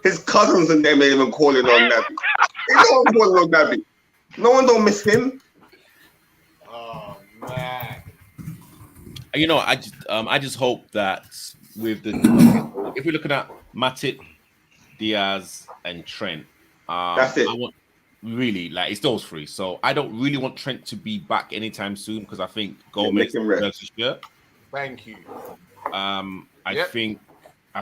His cousins and them ain't even calling on Naby. Ain't no one calling on Naby. No one don't miss him. Oh man. You know, I just hope that with if we're looking at Matip, Diaz, and Trent, That's it. I want really like it's those three. So I don't really want Trent to be back anytime soon because I think Gomez versus shirt. Thank you. I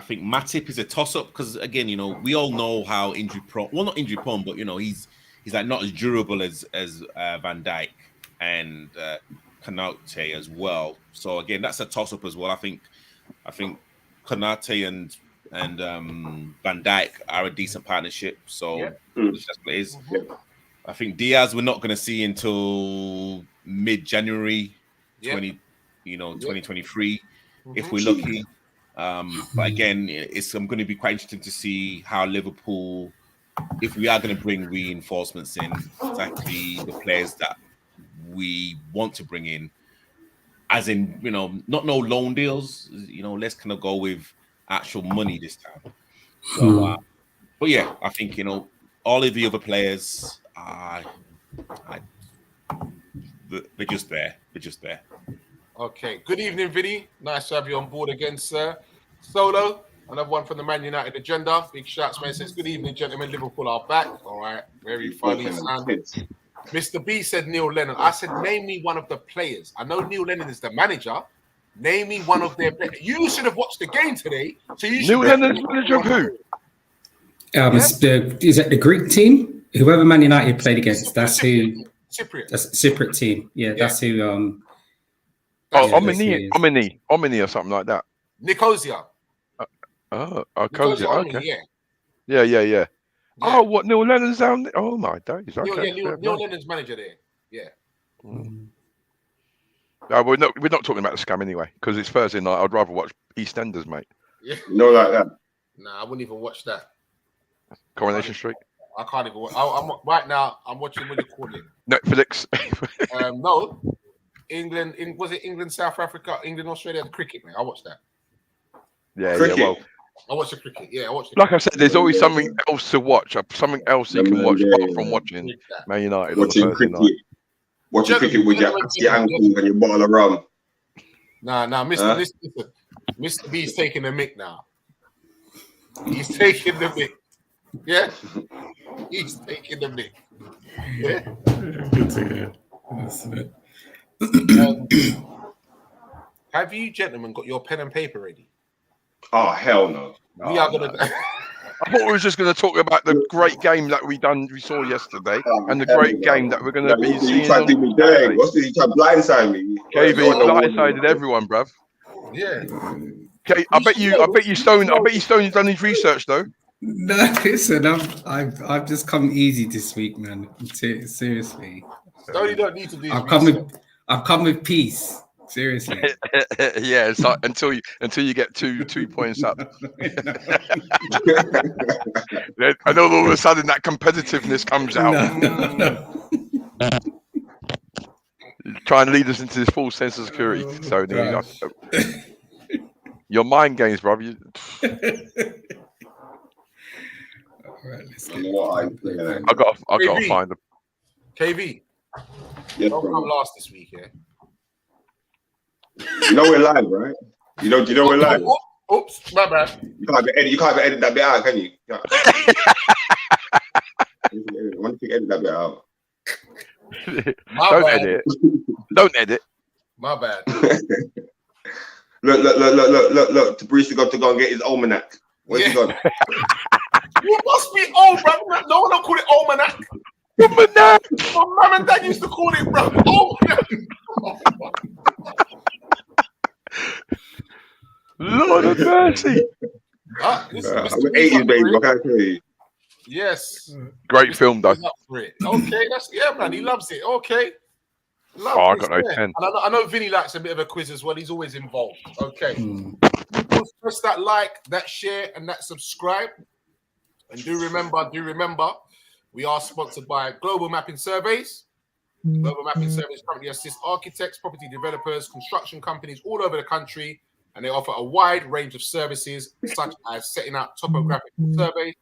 think Matip is a toss up because again, you know, we all know how injury prone. Well, not injury prone, but you know, he's like not as durable as Van Dijk and Konate as well. So again, that's a toss up as well. I think Konate and Van Dijk are a decent partnership. So that's what it is. I think Diaz we're not going to see until mid-January 2023 if we're lucky. But again, it's going to be quite interesting to see how Liverpool, if we are going to bring reinforcements in, exactly the players that we want to bring in, as in, you know, not no loan deals, you know, let's kind of go with actual money this time. So, but yeah, I think, you know, all of the other players, they're just there. They're just there. Okay. Good evening, Vinny. Nice to have you on board again, sir. Solo, another one from the Man United agenda. Big shouts, man. Says, good evening, gentlemen. Liverpool are back. All right. Very funny, son. Mr. B said Neil Lennon. I said, name me one of the players. I know Neil Lennon is the manager. Name me one of their players. You should have watched the game today. So you Neil Lennon's manager of who? Is it the Greek team? Whoever Man United played against, that's who. Cypriot. That's Cypriot team. Yeah, that's who. Omni or something like that. Nicosia. Nicosia. Okay. Yeah. Yeah. Oh, what, Neil Lennon's down there? Oh my days. Okay. Neil Lennon's manager there. Yeah. No, we're not talking about the scam anyway, because it's Thursday night. I'd rather watch EastEnders, mate. Yeah. No, like that. Nah, I wouldn't even watch that. Coronation Street. I can't even watch. I'm right now. I'm watching. What do you call it? Netflix. No. England. Was it England, South Africa, England, Australia? The cricket, man. I watched that. Yeah. Well, I watched the cricket. Yeah, I watched it. Like I said, there's always something else to watch. Something else you can watch apart from watching Man United on Thursday night. Watching cricket with your ankle and your bottle of rum. Nah, Mr. B's taking the mic now. He's taking the mic. Yeah? He's taking the mic. Yeah? Good to hear. That's it. Have you gentlemen got your pen and paper ready? Oh, hell no. We are gonna. I thought we were just going to talk about the great game that we saw yesterday, and the great game that we're going to be seeing. You tried to do me dirty. What's this? You tried to blindside me. KB blindsided everyone, bruv. Yeah. Okay, I bet you Stone's done his research though. No, listen, I've just come easy this week, man. Seriously. Stone, you don't need to do. I've come with peace. Seriously. Yeah, it's like until you get two points up. I know all of a sudden that competitiveness comes out. No. Trying to lead us into this false sense of security. So your mind games, bro. I know what I'm playing. I got to KV. find them. KV, Yes, don't bro. come last this week, yeah? You know we're live, right? You know we're live. Oops, my bad. You can't even edit that bit out, can you? I want to edit that bit out. Don't edit. Don't edit. My bad. Look. Tabrisi got to go and get his almanac. Where's he gone? You must be old, bro. No one don't call it almanac. Almanac. My mum and dad used to call it, bro. Almanac. Lord of mercy. Listen, I'm Mr. 80s, baby. What can I tell you? Yes. Great film, though. He's up for it. Okay, man. He loves it. Okay. Oh, I got no 10. And I know Vinny likes a bit of a quiz as well. He's always involved. Okay. Press that like, that share, and that subscribe. And do remember, we are sponsored by Global Mapping Surveys. Global Mapping Surveys currently assist architects, property developers, construction companies all over the country, and they offer a wide range of services such as setting up topographical surveys,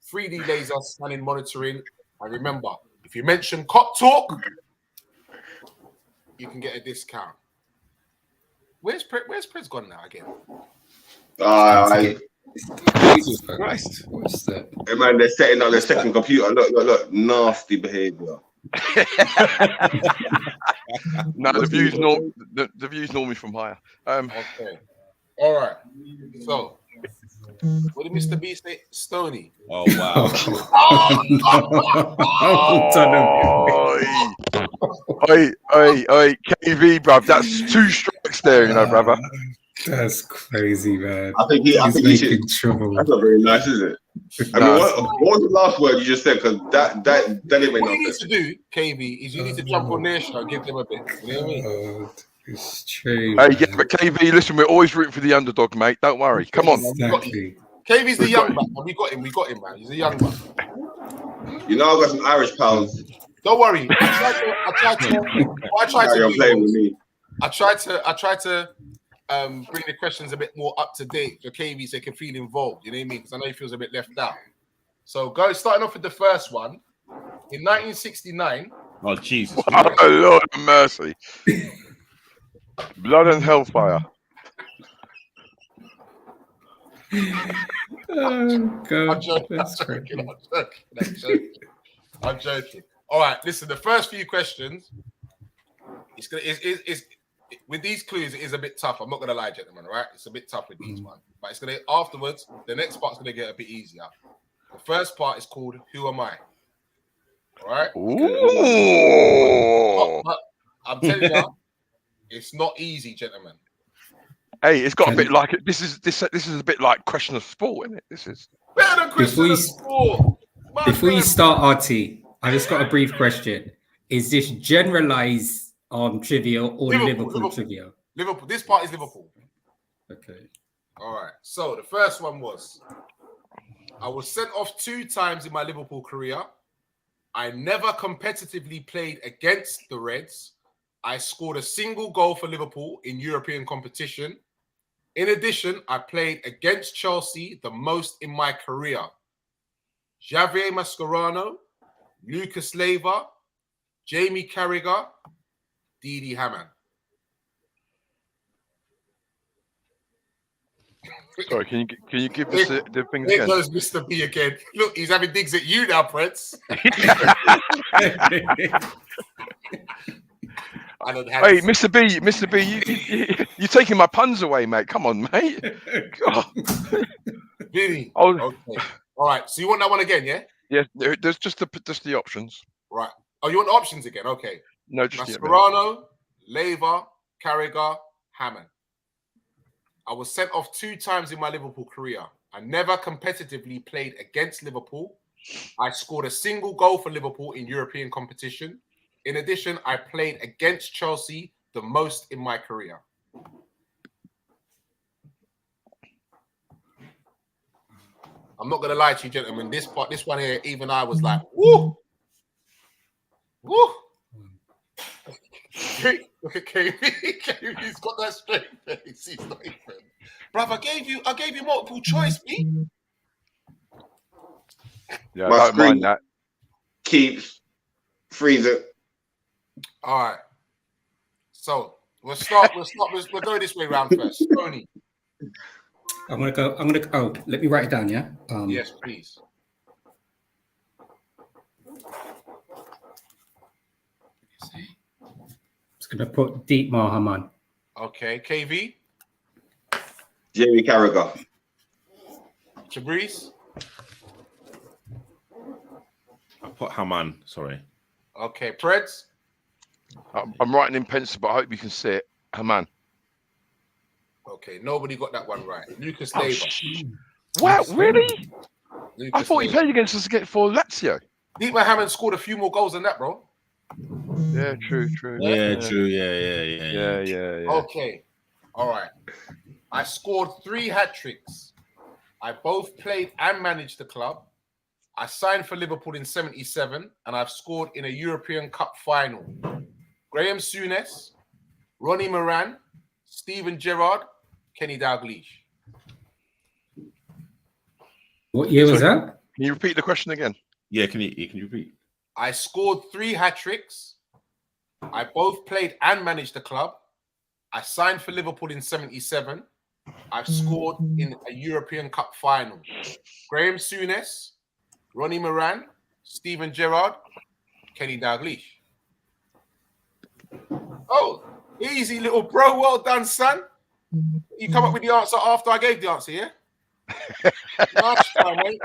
3D laser scanning monitoring, and remember, if you mention KopTalk, you can get a discount. Where's Prez gone now again? Jesus Christ. What's that? Hey man, they're setting up their second computer. Look. Nasty behavior. No, the view's normally from higher. Okay. All right. So, what did Mr. B say? Stony. Oh wow. Oi, KV, bruv. That's 2 strikes there, you know, brother. That's crazy, man. I think he should. Trouble. That's not very nice, is it? I mean, what was the last word you just said? Because that didn't make What no you need sense. to do, KB, is you need to jump on their show and give them a bit. You know what I mean? It's true. Hey, yeah, but KV, listen, we're always rooting for the underdog, mate. Don't worry. Come on. Exactly. KV's the young man. We got him, man. He's a young man. You know, I got some Irish pals. Don't worry. I tried to bring the questions a bit more up to date for KB so he can feel involved. You know what I mean? Because I know he feels a bit left out. So, starting off with the first one. In 1969. Oh Jesus. Oh, Lord of mercy. Blood and hellfire. Oh, God. I'm joking. All right, listen, the first few questions, is with these clues, it is a bit tough. I'm not going to lie, gentlemen, all right? It's a bit tough with these ones. But it's going to, afterwards, the next part's going to get a bit easier. The first part is called Who Am I? All right? Ooh. But I'm telling you, it's not easy, gentlemen. Hey, it's got a bit like this is a bit like question of sport, isn't it? This is better than question of sport. Before you start, RT, I just got a brief question. Is this generalized trivia or Liverpool trivia? Liverpool. This part is Liverpool. Okay. All right. So the first one was, I was sent off 2 times in my Liverpool career. I never competitively played against the Reds. I scored a single goal for Liverpool in European competition. In addition, I played against Chelsea the most in my career. Javier Mascherano, Lucas Leiva, Jamie Carragher, Didi Hamann. sorry. Can you give us the things There again? goes Mr. B again. Look, he's having digs at you now, Prince. Hey, Mr. B, you're taking my puns away, mate. Come on, mate. Vinny. Oh, okay. All right. So you want that one again, yeah? Yeah. There's just the options. Right. Oh, you want the options again? Okay. No, just Mascherano, Leiva, Carragher, Hamann. I was sent off 2 times in my Liverpool career. I never competitively played against Liverpool. I scored a single goal for Liverpool in European competition. In addition, I played against Chelsea the most in my career. I'm not going to lie to you, gentlemen. This one here, even I was like, woo! Woo! Look at KB. KB's got that straight face. He's not even. Bruv, I gave you multiple choice, B. Yeah, My I don't screen mind that. keeps freezing. All right. So we'll go this way round first. Tony. I'm gonna go. Oh, let me write it down. Yeah. Yes, please. Just gonna put Deep Haman. Okay. KV. Jamie Carragher. Tabriz. I put Haman. Sorry. Okay. Preds. I'm writing in pencil, but I hope you can see it. Haman. Okay. Nobody got that one right. Lucas Oh, Leiva. Wow, really? Lucas I thought he Leiva. played against us for Lazio. Dietmar Hammond scored a few more goals than that, bro. Yeah, true. Yeah, true. Yeah. Okay. All right. I scored 3 hat-tricks. I both played and managed the club. I signed for Liverpool in 77, and I've scored in a European Cup final. Graham Souness, Ronnie Moran, Steven Gerrard, Kenny Dalglish. What year was that? Can you repeat the question again? Yeah, can you repeat? I scored 3 hat-tricks. I both played and managed the club. I signed for Liverpool in 77. I've scored in a European Cup final. Graham Souness, Ronnie Moran, Steven Gerrard, Kenny Dalglish. Oh, easy little bro. Well done, son. You come up with the answer after I gave the answer, yeah? Nice try, mate.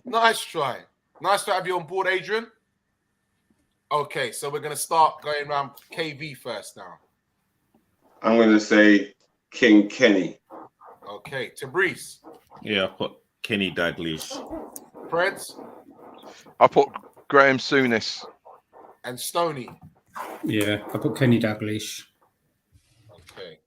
Nice try. Nice to have you on board, Adrian. Okay, so we're going to start going around KV first now. I'm going to say King Kenny. Okay, Tabriz. Yeah, I put Kenny Dalglish. Preds I put Graham Souness. and Stoney. Yeah, I put Kenny Dalglish. Okay.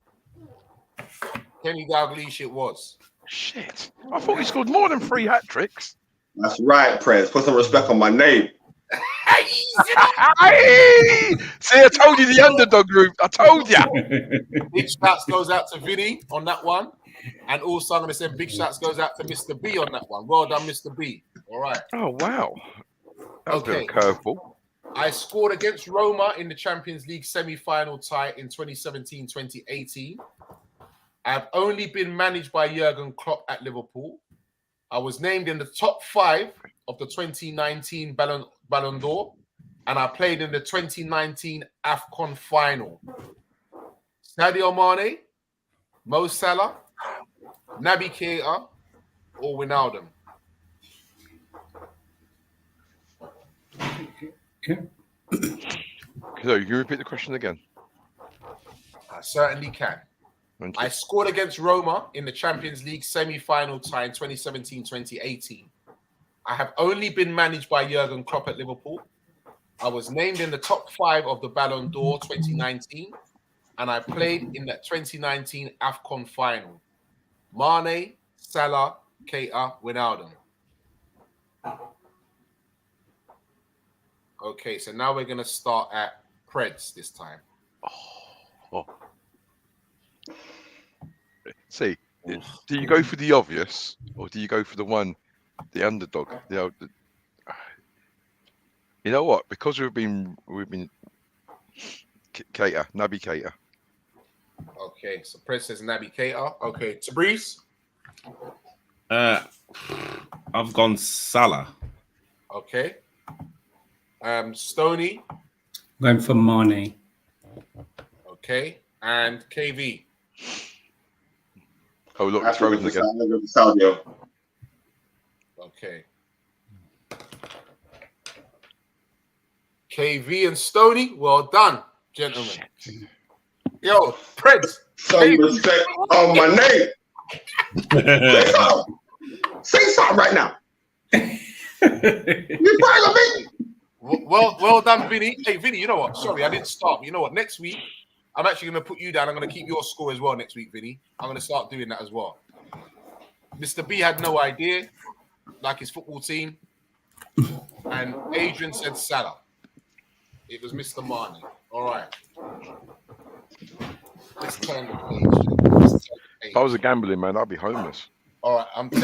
Kenny Dalglish it was. Shit. I thought he scored more than 3 hat-tricks. That's right, Prez. Put some respect on my name. Hey! See, I told you the underdog group. I told you. Big shouts goes out to Vinny on that one. And also I'm going to say big shouts goes out to Mr. B on that one. Well done, Mr. B. All right. Oh, wow. That was a bit of a curveball. I scored against Roma in the Champions League semi-final tie in 2017-2018. I've only been managed by Jurgen Klopp at Liverpool. I was named in the top 5 of the 2019 Ballon d'Or, and I played in the 2019 AFCON final. Sadio Mane, Mo Salah, Naby Keita, or Wijnaldum? So you can repeat the question again. I certainly can. Thank you. I scored against Roma in the Champions League semi-final tie in 2017-2018. I have only been managed by Jurgen Klopp at Liverpool. I was named in the top 5 of the Ballon d'Or 2019, and I played in the 2019 AFCON final. Mane, Salah, Keita, Wijnaldum. Okay, so now we're going to start at Preds this time. Oh. See, do you go for the obvious, or do you go for the underdog? You know what? Because we've been Keita, Naby Keita. Okay, so Preds says Naby Keita. Okay, Tabriz. I've gone Salah. Okay. Stoney. Going for Mane. Okay. And KV. Oh, look, it's frozen again. Sadio. Okay. KV and Stoney, well done, gentlemen. Yo, Preds. Some respect on my name. Say something. Say something right now. You probably gonna beat me. Well done, Vinny. Hey, Vinny, you know what? Sorry, I didn't start. But you know what? Next week, I'm actually going to put you down. I'm going to keep your score as well next week, Vinny. I'm going to start doing that as well. Mr. B had no idea, like his football team. And Adrian said Salah. It was Mr. Mane. All right. Let's turn the page. If I was a gambling man, I'd be homeless. All right, even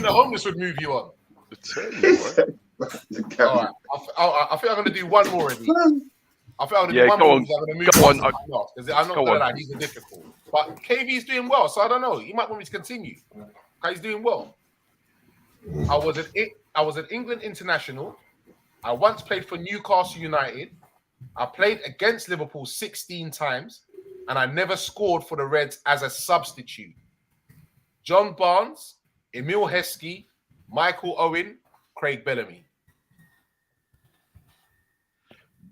the homeless would move you on. All right, I think I'm going to do one more of these. I think I'm going to do one more. I'm going to move on. Because I'm not going to lie, these are difficult. But KV's doing well, so I don't know. You might want me to continue. He's doing well. I was an England international. I once played for Newcastle United. I played against Liverpool 16 times, and I never scored for the Reds as a substitute. John Barnes, Emile Heskey, Michael Owen, Craig Bellamy.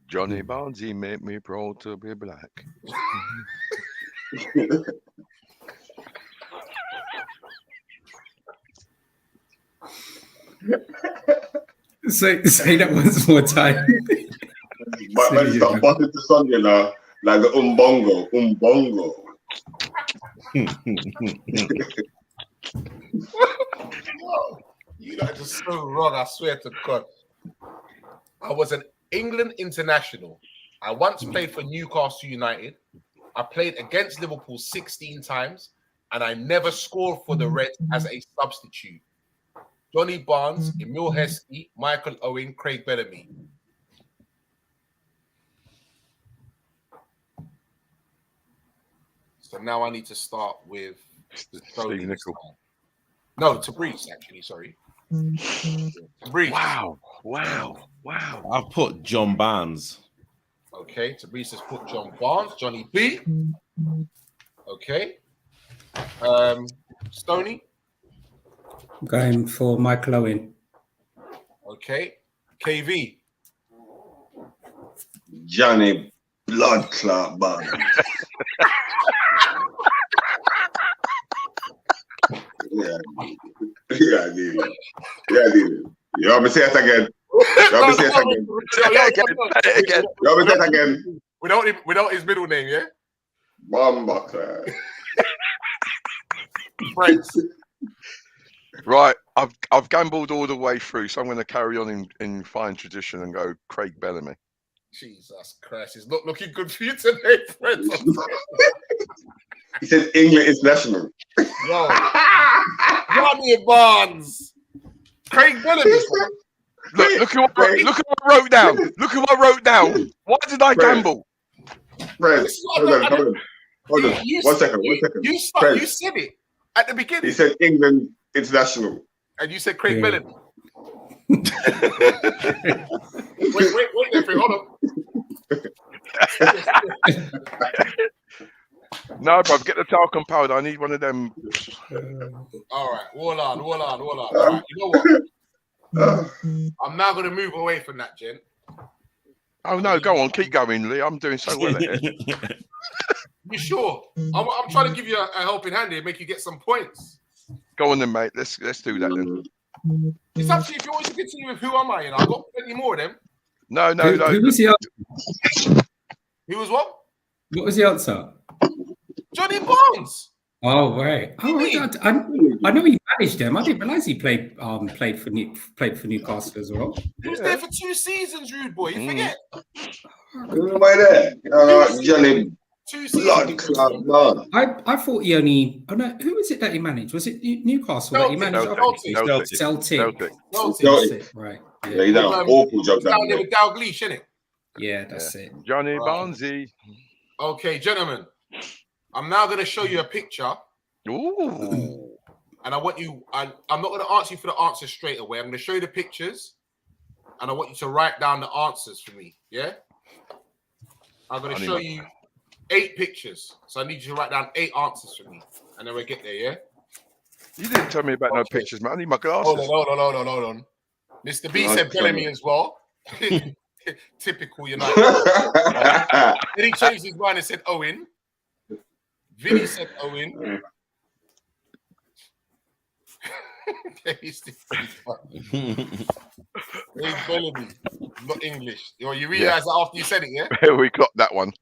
Johnny Barnes, he made me proud to be black. Say that once more time. But man, stop busting to Sunday now, like the umbongo. You guys are so wrong, I swear to God. I was an England international. I once played for Newcastle United. I played against Liverpool 16 times, and I never scored for the Reds as a substitute. Johnny Barnes, Emile Heskey, Michael Owen, Craig Bellamy. So now I need to start with Steve Nicol. No, Tabriz, actually, sorry. Tabriz. Wow. I've put John Barnes. Okay, Tabriz has put John Barnes, Johnny B. Okay. Stoney. I'm going for Michael Owen. Okay. KV. Johnny Blood Clot Barnes. Yeah, I did it. You want me to say it again? You want me to say it again? We don't his middle name, yeah? Bomba Clot. Friends. Right, I've gambled all the way through, so I'm going to carry on in fine tradition and go Craig Bellamy. Jesus Christ, it's not looking good for you today, friends. He said England international. Yo, Johnny Barnes, Craig Bellamy. Look at what I wrote down. Look at what I wrote down. Why did I gamble? Fred, hold on. 1 second. You said it at the beginning. He said England international. And you said Craig Bellamy. wait, hold on. No, bruv, get the talcum powder. I need one of them. All right, hold on. All right, you know what? I'm now going to move away from that, gent. Oh, no, go on. Keep going, Lee. I'm doing so well at it. You sure? I'm trying to give you a helping hand here, make you get some points. Go on then, mate. Let's do that then. It's up to you if you want to continue with who am I, I've got plenty more of them. No. Who was the answer? Who was what? What was the answer? Johnny Barnes. Oh, right. Oh, I know he managed them. I didn't realise he played for Newcastle as well. He was there for 2 seasons, rude boy. You forget. Why there? Johnny 2 Blood seasons. Clot Barnes. I thought he only. Oh no, who was it that he managed? Was it Newcastle that he managed? Celtic. Celtic. Right. Yeah, he done an awful job down there there. with Dalglish, innit? Yeah, that's it. Johnny Right. Barnesy. Okay, gentlemen. I'm now going to show you a picture. Ooh. And I want you, I'm not going to answer you for the answers straight away. I'm going to show you the pictures. And I want you to write down the answers for me. Yeah? I'm going to show you 8 pictures. So I need you to write down 8 answers for me. And then we'll get there, yeah? You didn't tell me about no pictures, man. I need my glasses. Hold on. Mr. B said Bellamy as well. Typical United. Then he changed his mind and said Owen. Vinny said Owen. He's Bellamy, not English. You realize that after you said it, yeah? We got that one.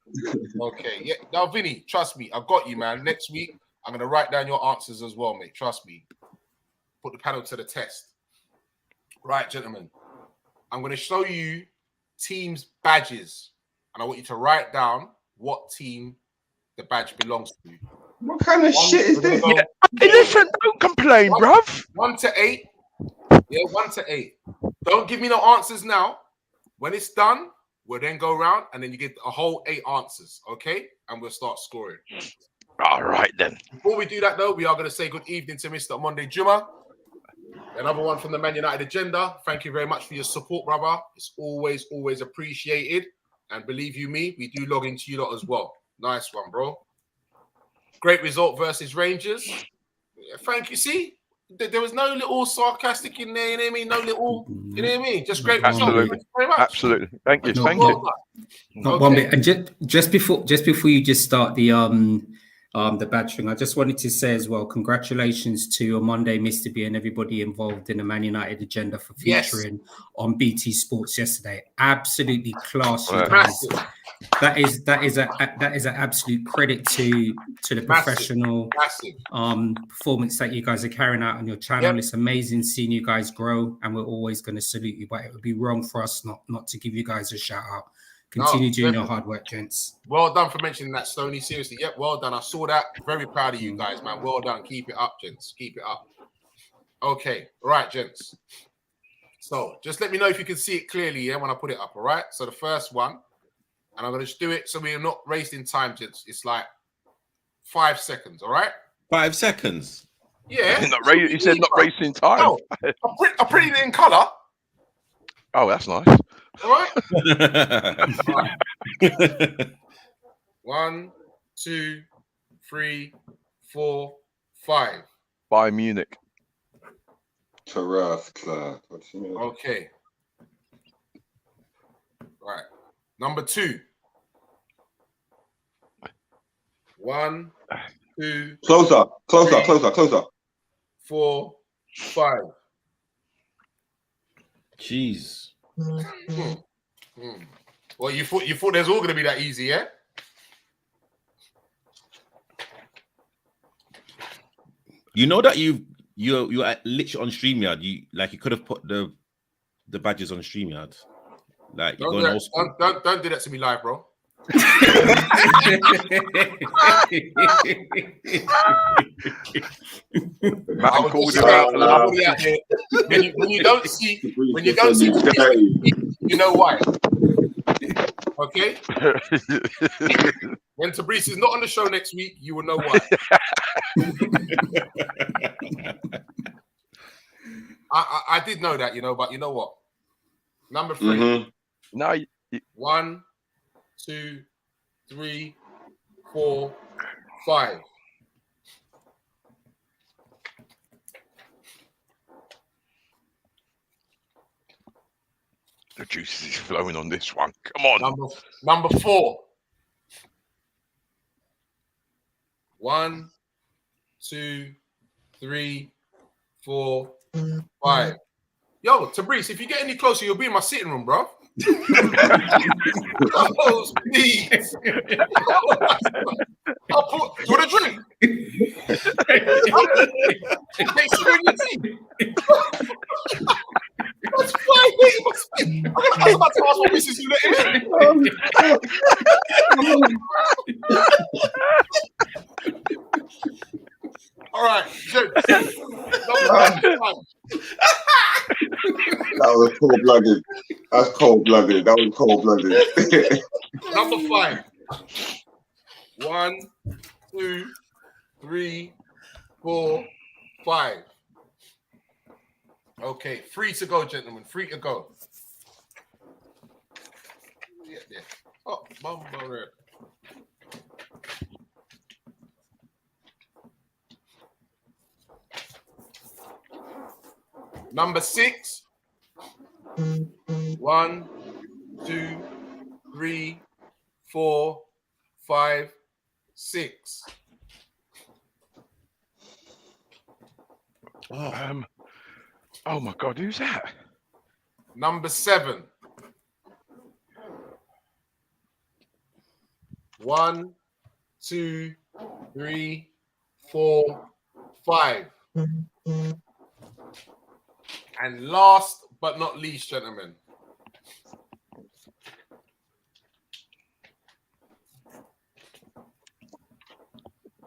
Okay, yeah. Now, Vinny, trust me, I've got you, man. Next week, I'm going to write down your answers as well, mate. Trust me. Put the panel to the test. Right, gentlemen. I'm going to show you teams' badges. And I want you to write down what team the badge belongs to. What kind of shit is this? Go, Hey, listen, don't complain, bruv. 1 to 8. Yeah, 1 to 8. Don't give me no answers now. When it's done, we'll then go around and then you get a whole 8 answers, okay? And we'll start scoring. All right, then. Before we do that, though, we are going to say good evening to Mr. Monday Juma. Another one from the Man United Agenda. Thank you very much for your support, brother. It's always, always appreciated. And believe you me, we do log into you lot as well. Nice one, bro. Great result versus Rangers. Yeah, thank you. See, there was no little sarcastic in there, you know what I mean? No little, you know what I mean? Just great result. Absolutely. Thank you very much. Absolutely. Thank you. No, Thank Well you. done. Not Okay. one bit. And just before you just start the badgering, I just wanted to say as well, congratulations to Monday, Mr. B, and everybody involved in the Man United Agenda for Yes. featuring on BT Sports yesterday. Absolutely class, you Right. guys. Massive. That is an absolute credit to the Massive. professional Massive. performance that you guys are carrying out on your channel. Yep. It's amazing seeing you guys grow, and we're always going to salute you. But it would be wrong for us not to give you guys a shout out. Continue doing your hard work, gents. Well done for mentioning that, Stoney. Seriously, yep, well done. I saw that. Very proud of you guys, man. Well done. Keep it up, gents. Keep it up. Okay, all right, gents. So just let me know if you can see it clearly, yeah, when I put it up, all right? So the first one, and I'm going to just do it so we're not wasting time, gents. It's like 5 seconds, all right? 5 seconds. Yeah. You said not racing time. No, I printed it in colour, Oh, that's nice. all right? All right. 1, 2, 3, 4, 5. By Munich. Taras, Clark. Okay. Right. Number 2. 1, 2, Closer, closer, Three. closer, closer. 4, 5. Jeez. Well, you thought there's all going to be that easy, yeah? You know that you're literally on StreamYard. You could have put the badges on StreamYard. Like you're going old school. Don't do that to me live, bro. Man I would called just you say, out. I'll put it out there. When you don't see you know why. Okay? When Tabrice is not on the show next week, you will know why. I did know that, but you know what? Number 3. Mm-hmm. No, 1, 2, 3, 4, 5. the juice is flowing on this one. Come on. Number 4. 1, 2, 3, 4, 5. Yo, Tabrice, if you get any closer, you'll be in my sitting room, bro. Oh, please. I'll put you want a drink. Make sure you see. That's fine. I was about to ask what missus you let him in. All right, good. That was cold-blooded. That's cold-blooded. That was cold-blooded. Number 5. 1, 2, 3, 4, 5. Okay, 3 to go, gentlemen. 3 to go. Yeah. Oh, Mumbo Red. Number 6. 1, 2, 3, 4, 5, 6. Oh my God, who's that? Number 7. 1, 2, 3, 4, 5. And last but not least, gentlemen.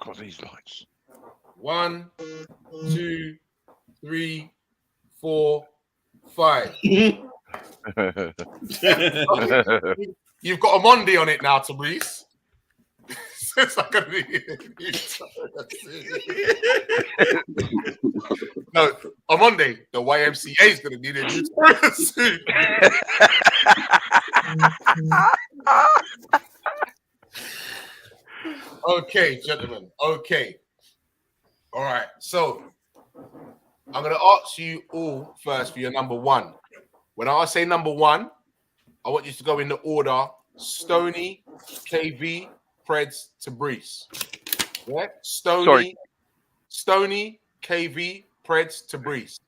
God, these lights. 1, 2, 3, 4, 5. You've got a Monday on it now, Tabrice. It's like a no, on Monday, the YMCA is going to need a new toilet suit. Okay, gentlemen. Okay. All right. So I'm going to ask you all first for your number one. When I say number one, I want you to go in the order Stoney, KV, Preds, Tabrice. Yeah? Stoney, KV, Preds, Tabrice.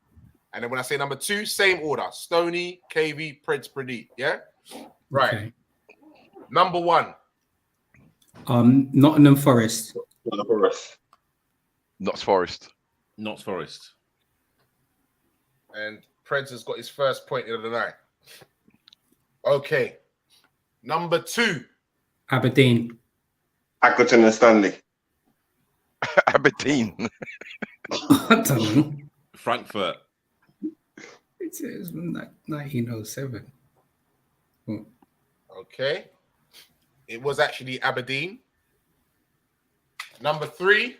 And then when I say number two, same order. Stoney, KV, Preds, Pradeep. Yeah? Right. Okay. Number one. Nottingham Forest. Nottingham Forest. Notts Forest. Notts Forest. And Preds has got his first point of the night. Okay. Number two. Aberdeen. Accrington and Stanley. Aberdeen. I don't know. Frankfurt. It says 1907. Okay. It was actually Aberdeen. Number three.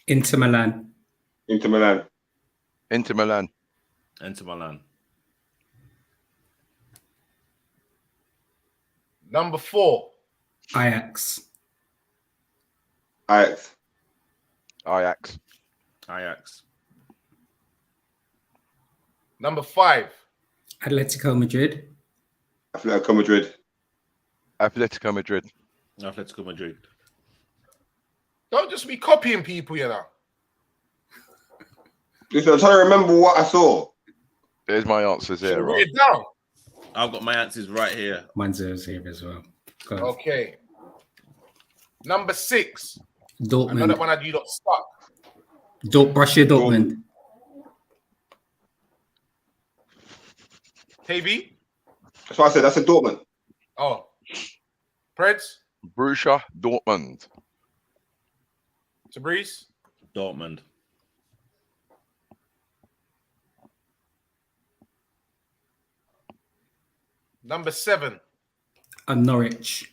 Inter Milan. Inter Milan. Inter Milan. Inter Milan. Number four. Ajax. Ajax. Ajax. Ajax. Number five. Atletico Madrid. Atletico Madrid. Atletico Madrid. Atletico Madrid. Don't just be copying people, you know. Listen, I'm trying to remember what I saw. There's my answers Should here, we right? write it down? I've got my answers right here. Mine's here as well. Go on. Okay. Number six. I know Dortmund. that one had you lot stuck. Borussia Dortmund. KB? That's why I said that's a Dortmund. Oh. Preds? Borussia Dortmund. Tabrice? Dortmund. Number seven. Norwich.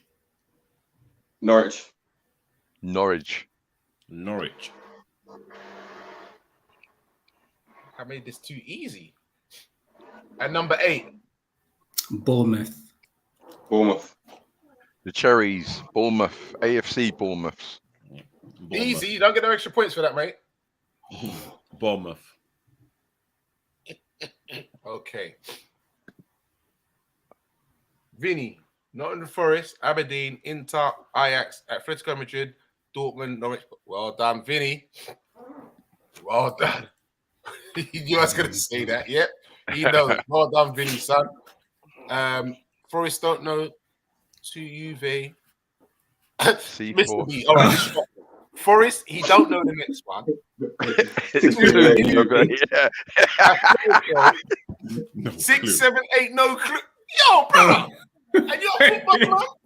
Norwich. Norwich. Norwich. I made this too easy. And number eight. Bournemouth. Bournemouth. The Cherries. Bournemouth. AFC Bournemouths. Bournemouth. Easy. You don't get no extra points for that, mate. Bournemouth. Okay. Vinny, Nottingham Forest, Aberdeen, Inter, Ajax, Atletico Madrid, Dortmund, Norwich. Well done, Vinny. Well done. You was going to say that, yep. He knows. Well done, Vinny, son. Forest don't know. To Juve. Mr. C4. B. All right. Forest, he don't know the next one. Yeah. No 6, clue. 7, 8, no clue. Yo, bro. And you're football,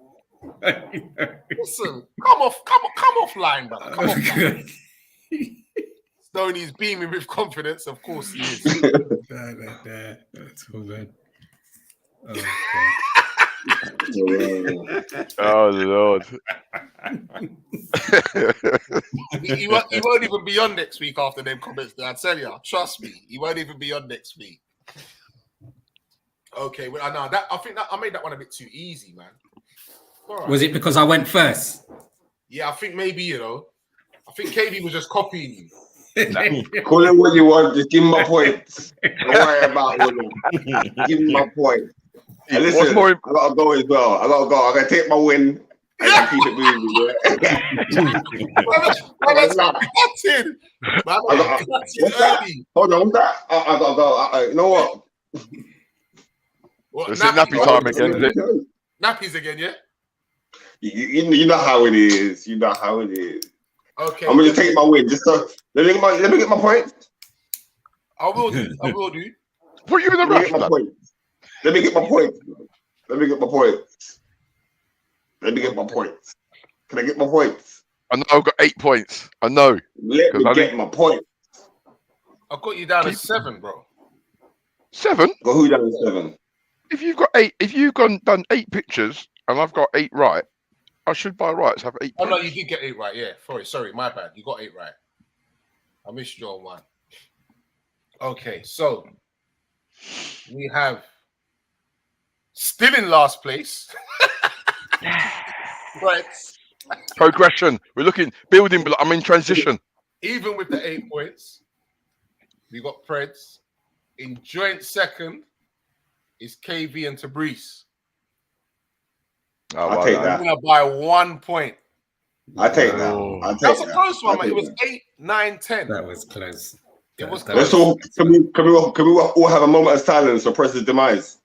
man. Listen, come off line, brother. Come off line. Stoney's beaming with confidence. Of course he is. That's all good. Oh Lord. He won't even be on next week after them comments. I tell you, trust me, he won't even be on next week. Okay, well, I think that I made that one a bit too easy, man. All right. Was it because I went first? Yeah, I think maybe, I think KD was just copying you. Call it what you want. Just give me my points. Don't worry about it. Give me my points. And listen, I gotta go as well. I gotta take my win and keep it moving. That's not cutting. What's that? Hold on, what's that? I gotta go. You know what? What, It's nappy time again, is it? Nappies again, yeah? You know how it is. You know how it is. Okay. I'm gonna just take my win. Just let me get my points. I will do. What are you in a Let me rush, get my man? points. Let me get my points. Let me get my points. Let me get my points. Can I get my points? I know I've got 8 points. I know. Let me get my point. I've got you down as 7, bro. 7? Got who down to 7? If you've got 8, if you've done 8 pictures and I've got 8 right, I should by rights have 8 Oh, points. no, you did get 8 right. Yeah. Sorry, my bad. You got 8 right. I missed you on one. Okay, so we have still in last place. Right. Progression. We're looking, building block. I'm in transition. Even with the 8 points, we got Preds. In joint second is KV and Tabrice. Oh, I'll take that. Winner by 1 point. I take that. Oh. I take That was a that. close one, I'll man. It take was that. 8, 9, 10. That was close. It was That close. Let's all can we all have a moment of silence for Press's demise?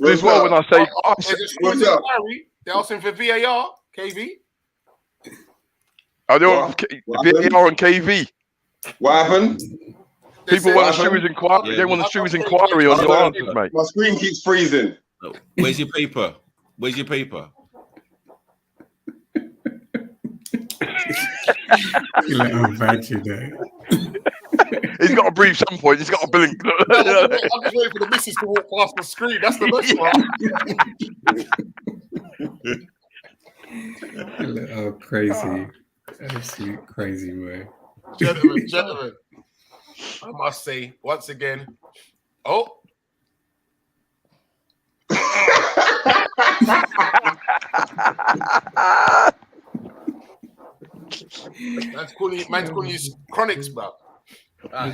As well, when I say There's a scrutiny inquiry. They're asking for VAR, KV. I don't What happened? VAR and KV. What happened? They People said- want to Steward's inquiry. Yeah. They want to Steward's inquiry on your answers, mate. My screen keeps freezing. Where's your paper? Where's your paper? You let him badge you there. He's got to breathe some point. He's got to blink. I'm just waiting for the missus to walk past the screen. That's the best one. Oh, crazy. Absolute crazy, man. Gentlemen, I must say once again, man's calling you chronics, bro. I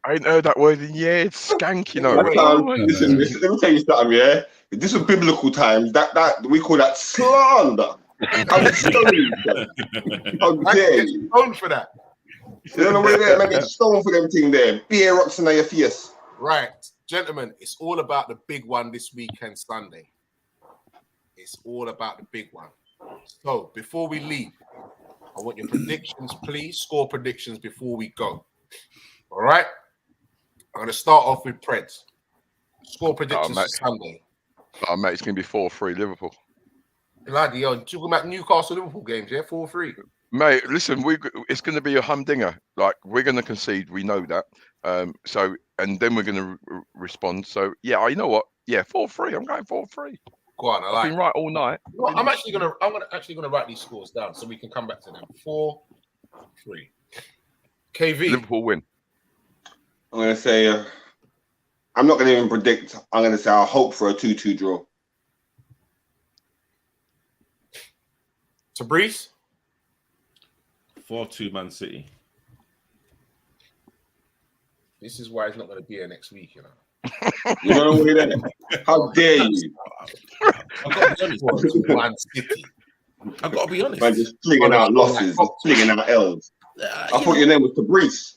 ain't heard that word in years. Skank, you know. Listen, let me tell you something, yeah? If this was biblical times, that we call that slander. I'm stoned. How dare you? Stoned for that. You don't know where they're man, get stoned for them thing there. Beer rocks in your face. Right, gentlemen, it's all about the big one this weekend, Sunday. It's all about the big one. So before we leave, I want your predictions, please. Score predictions before we go. All right. I'm going to start off with Preds. Score predictions for Sunday. Oh, mate, it's going to be 4-3 Liverpool. Bloody hell, talking about Newcastle Liverpool games, yeah? 4-3. Mate, listen, it's going to be a humdinger. Like, we're going to concede. We know that. So, and then we're going to respond. So, yeah, you know what? Yeah, 4-3. I'm going 4-3. Go on, I I've like been right all night. Well, I'm actually gonna write these scores down so we can come back to them. 4-3. KV. Liverpool win. I'm going to say, I'm not going to even predict. I'm going to say I'll hope for a 2-2 draw. Tabrice. 4-2 Man City. This is why he's not going to be here next week, you know. You know what I mean? How dare you? I've got to be honest. Man City. I've got to be honest. Man, just flinging out losses, just flinging out L's. I thought your name was Tabrice.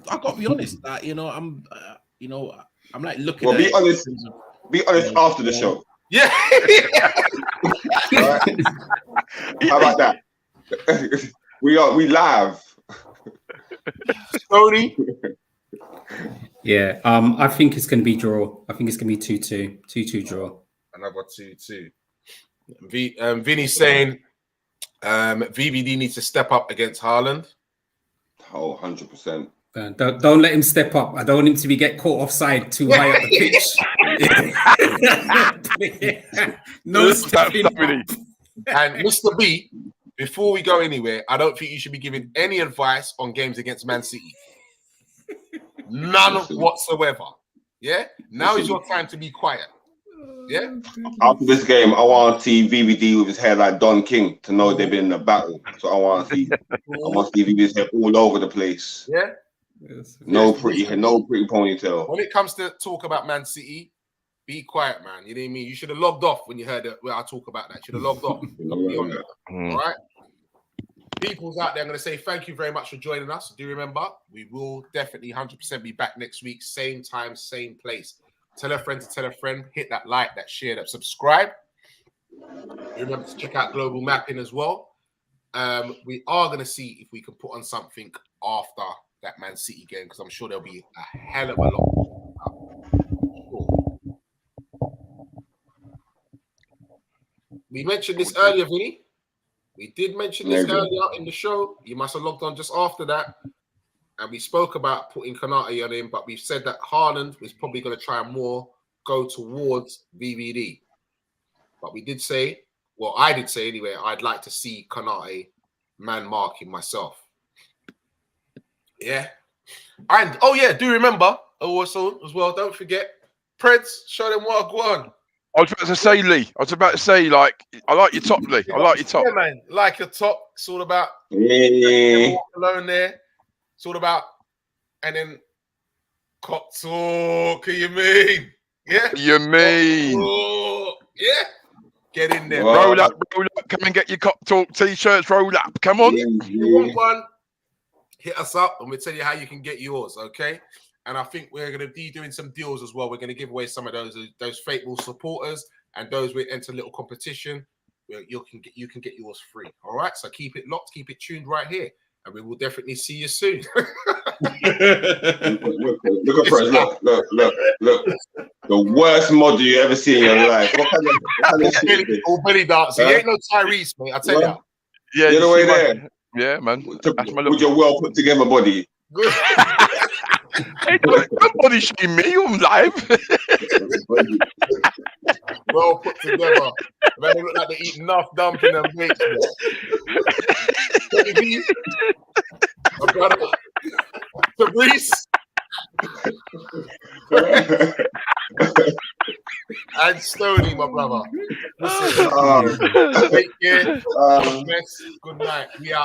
I've got to be honest. I'm like looking. Well, at be it honest. in terms of- Be honest after the show. Yeah. All right? How about that? we live. Tony. Yeah, I think it's going to be draw. I think it's going to be 2-2. 2-2 draw. Another 2-2. Vinny's saying VVD needs to step up against Haaland. Oh, 100%. Don't let him step up. I don't want him to get caught offside too high up the pitch. No stepping up. And Mr. B, before we go anywhere, I don't think you should be giving any advice on games against Man City. None whatsoever. Yeah? Now is your time to be quiet. Yeah? After this game, I want to see VVD with his hair like Don King to know they've been in a battle. So I want to see VVD's hair all over the place. Yeah? No pretty ponytail. When it comes to talk about Man City, be quiet, man. You know what I mean? You should have logged off when you heard where I talk about that. You should have logged off. All right? People's out there, I'm going to say thank you very much for joining us. Do remember, we will definitely 100% be back next week. Same time, same place. Tell a friend to tell a friend. Hit that like, that share, that subscribe. Remember to check out Global Mapping as well. We are going to see if we can put on something after that Man City game because I'm sure there'll be a hell of a lot. We mentioned this earlier, Vinny. We did mention this Maybe. earlier in the show. You must have logged on just after that. And we spoke about putting Konate on him, but we've said that Haaland was probably going to try and more go towards VVD. But we did say, well, I did say anyway, I'd like to see Konate man marking myself. Yeah. And, oh yeah, do remember, also, as well, don't forget, Preds, show them what I go on. I was about to say, Lee. I was about to say, like, I like your top, Lee. I like your top. Yeah, man. Like your top. It's all about Yeah. alone there. It's all about, and then KopTalkers, you mean? Yeah? You mean? Yeah. Get in there. Wow. Roll up. Come and get your Cop Talk t-shirts. Roll up. Come on. If you want one, hit us up and we'll tell you how you can get yours, okay? And I think we're going to be doing some deals as well. We're going to give away some of those faithful supporters and those we enter a little competition. You can get yours free. All right. So keep it locked, keep it tuned right here, and we will definitely see you soon. Look at first. Look. The worst model you ever see in your life. What kind of shit is this? All belly dancing. He ain't no Tyrese, mate. I tell you. Yeah, You're the way see my- there. Yeah, man. That's my With your well put together body. Good. Hey, don't body shame me on live. Well put together. Man, they look like they eat enough dumpling and bakes. My brother, Fabrice, and Stoney, my brother. Listen, take care. Good night. We out.